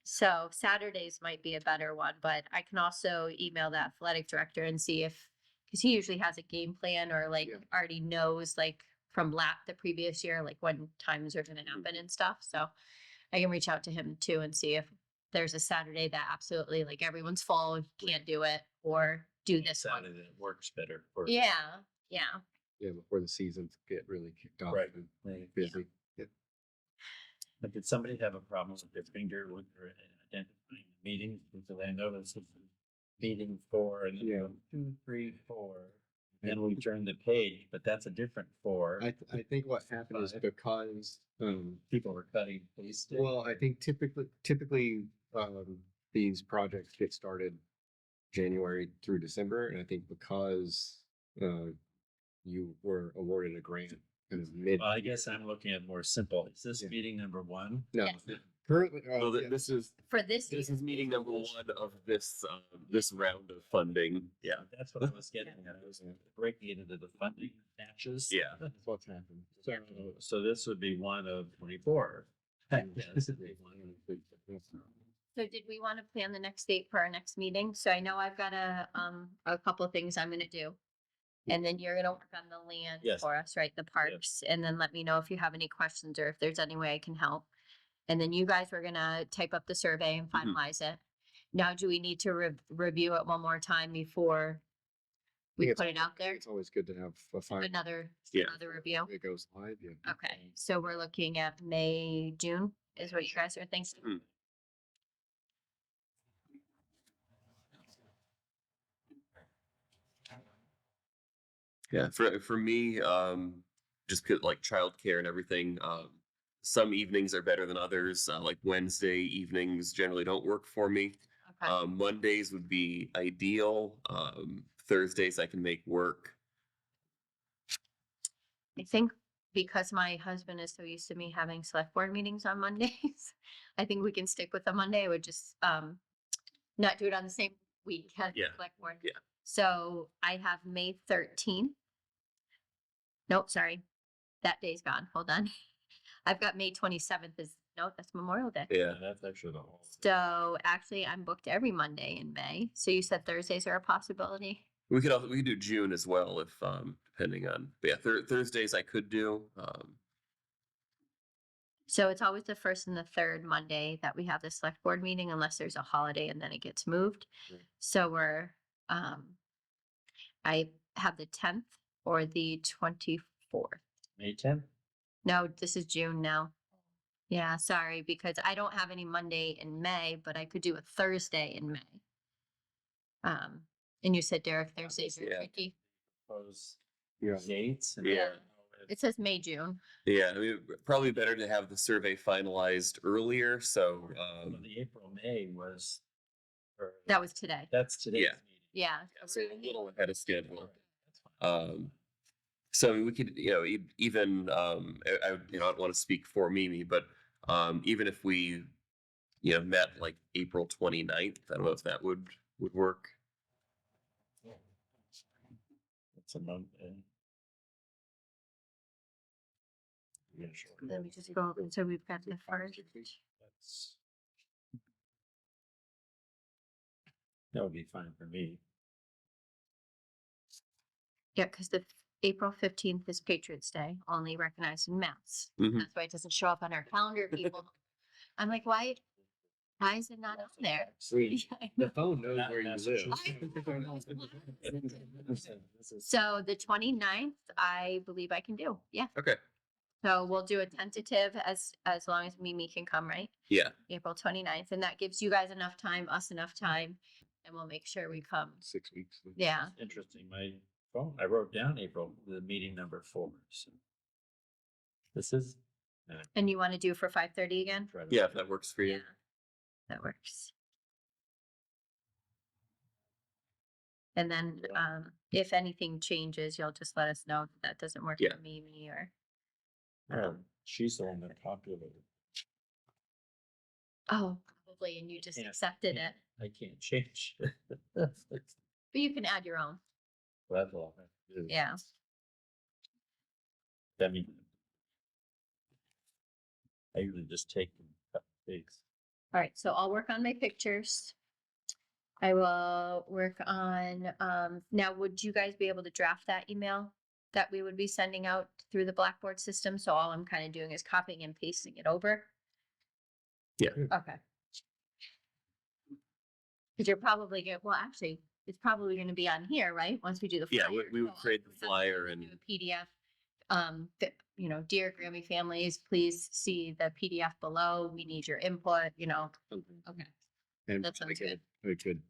So Saturdays might be a better one, but I can also email the athletic director and see if, because he usually has a game plan or like Yeah. already knows like from the previous year, like when times are gonna happen and stuff. So I can reach out to him too and see if there's a Saturday that absolutely like everyone's full, can't do it, or do this one. Saturday that works better. For Yeah, yeah. Yeah, before the seasons get really kicked off Right. and Right. busy. But did somebody have a problem with their finger when they're identifying the meeting? Because I noticed it's meeting 4 and then Yeah. go 2, 3, 4. Then we turn the page, but that's a different 4. I think what happened is Five. because People were cutting and pasting. well, I think typically these projects get started January through December, and I think because you were awarded a grant kind of mid. Well, I guess I'm looking at more simple. Is this Yeah. meeting number 1? No, Yes. currently. So Yeah. this is For this, this is meeting number 1 of this round of funding. Yeah. That's what I was getting at. I was breaking it into the funding batches. Yeah. That's what's happened. So this would be one of 24. Yes, it'd be one of so did we want to plan the next date for our next meeting? So I know I've got a couple of things I'm gonna do. And then you're gonna work on the land Yes. for us, right? The parks, and then let me know if you have any questions or if there's any way I can help. And then you guys were gonna type up the survey and finalize it. Now, do we need to review it one more time before we think put it out there? It's always good to have a final. Another Yeah. review? It goes live. Yeah. Okay, so we're looking at May, June is what you guys are thinking? Hmm. Yeah, for me, just like childcare and everything. Some evenings are better than others. Like Wednesday evenings generally don't work for me. Okay, Mondays would be ideal. Thursdays I can make work. I think because my husband is so used to me having select board meetings on Mondays, I think we can stick with the Monday. I would just not do it on the same week as the Yeah, select board. yeah. So I have May 13th. Nope, sorry. That day's gone. Hold on. I've got May 27th is, no, that's Memorial Day. Yeah. That's actually the whole. So actually I'm booked every Monday in May. So you said Thursdays are a possibility? We could do June as well if depending on. But yeah, Thursdays I could do. So it's always the first and the third Monday that we have the select board meeting unless there's a holiday and then it gets moved. Right. So we're I have the 10th or the 24th. May 10th? No, this is June now. Yeah, sorry, because I don't have any Monday in May, but I could do a Thursday in May. And you said Derek, Thursdays are Yeah. tricky. Propose You're on- dates? and Yeah. then It says May, June. Yeah, I mean, probably better to have the survey finalized earlier, so, Well, the April, May was. or- That was today. That's today's Yeah. meeting. Yeah. so a little ahead of schedule. That's fine. So we could, even, I don't want to speak for Mimi, but, even if we, met like April 29th, I don't know if that would work. It's a month. Yeah, sure. Let me just go. So we've got the first. That's. That would be fine for me. Yeah, because the April 15th is Patriots Day, only recognized in Mass. Mhm. That's why it doesn't show up on our calendar, people. I'm like, why is it not on there? See, Yeah, I the know. phone knows Not where you live. So the 29th, I believe I can do. Yeah. Okay, So we'll do a tentative as long as Mimi can come, right? yeah, April 29th, and that gives you guys enough time, us enough time, and we'll make sure we come. 6 weeks. Yeah. Interesting, my phone, I wrote down April, the meeting number 4, so. This is. And you want to do for 5:30 again? yeah, if that works for you. That works. And then, if anything changes, you'll just let us know that doesn't work Yeah. for Mimi or, She's the one that populated. oh, probably, and you just Yeah. accepted it. I can't change. But you can add your own. That's all. Yeah. I mean. I usually just take and cut pigs. All right, so I'll work on my pictures. I will work on, now would you guys be able to draft that email that we would be sending out through the Blackboard system? So all I'm kind of doing is copying and pasting it over? Yeah. Okay. Because you're probably get, well, actually, it's probably gonna be on here, right? Once we do the Yeah, flyer. we would So create the I'll have to flyer do and, a PDF. That, dear Granby families, please see the PDF below. We need your input, okay. And That sounds good. a good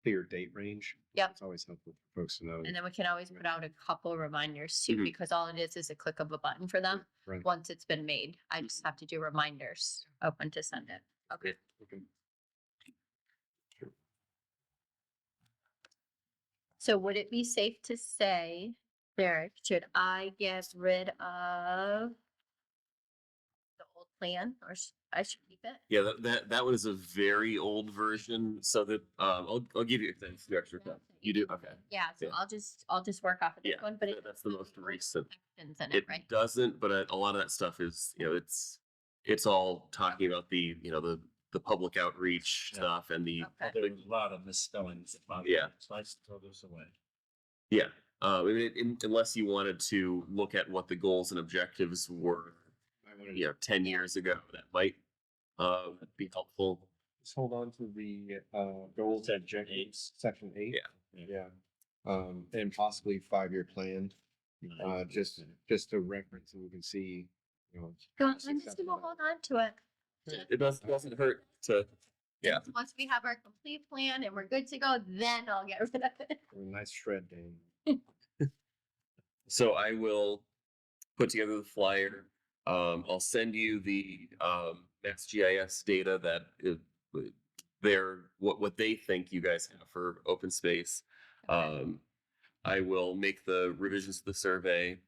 clear date range. Yep. It's always helpful for folks to know. And then we can always put out a couple reminders too, Mhm. because all it is a click of a button for them. Right. Once it's been made, I just have to do reminders of when to send it. Okay. Okay. So would it be safe to say, Derek, should I get rid of the old plan or I should keep it? yeah, that was a very old version, so that, I'll give you the extra stuff. You do, okay. Yeah, so Yeah. I'll just work off of this Yeah, one, but it. that's the most recent. Sections in It it, right? doesn't, but a lot of that stuff is, it's all talking about the, the public outreach Yeah. stuff and the, Okay. There's a lot of misspellings. about Yeah. it, So I just throw this away. yeah. I mean, unless you wanted to look at what the goals and objectives were, I wanted 10 years ago, that might, be helpful. Just hold on to the goals and objectives, section 8. Yeah. Yeah. And possibly 5-year plan, just to reference and we can see, Go on, I'm just gonna hold on to it. It doesn't hurt to, yeah. Once we have our complete plan and we're good to go, then I'll get rid of it. a nice shred day. So I will put together the flyer. I'll send you the Mass GIS data that what they think you guys have for open space. I will make the revisions to the survey.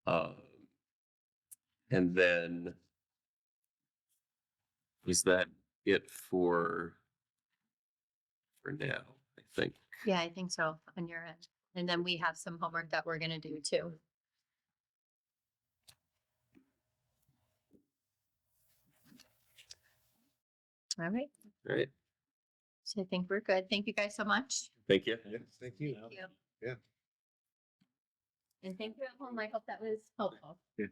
And then is that it for now, I think. Yeah, I think so on your end. And then we have some homework that we're gonna do too. All right, All right. so I think we're good. Thank you guys so much. Thank you. Yes, thank you. Thank you. Yeah. And thank you at home. I hope that was helpful. Yeah.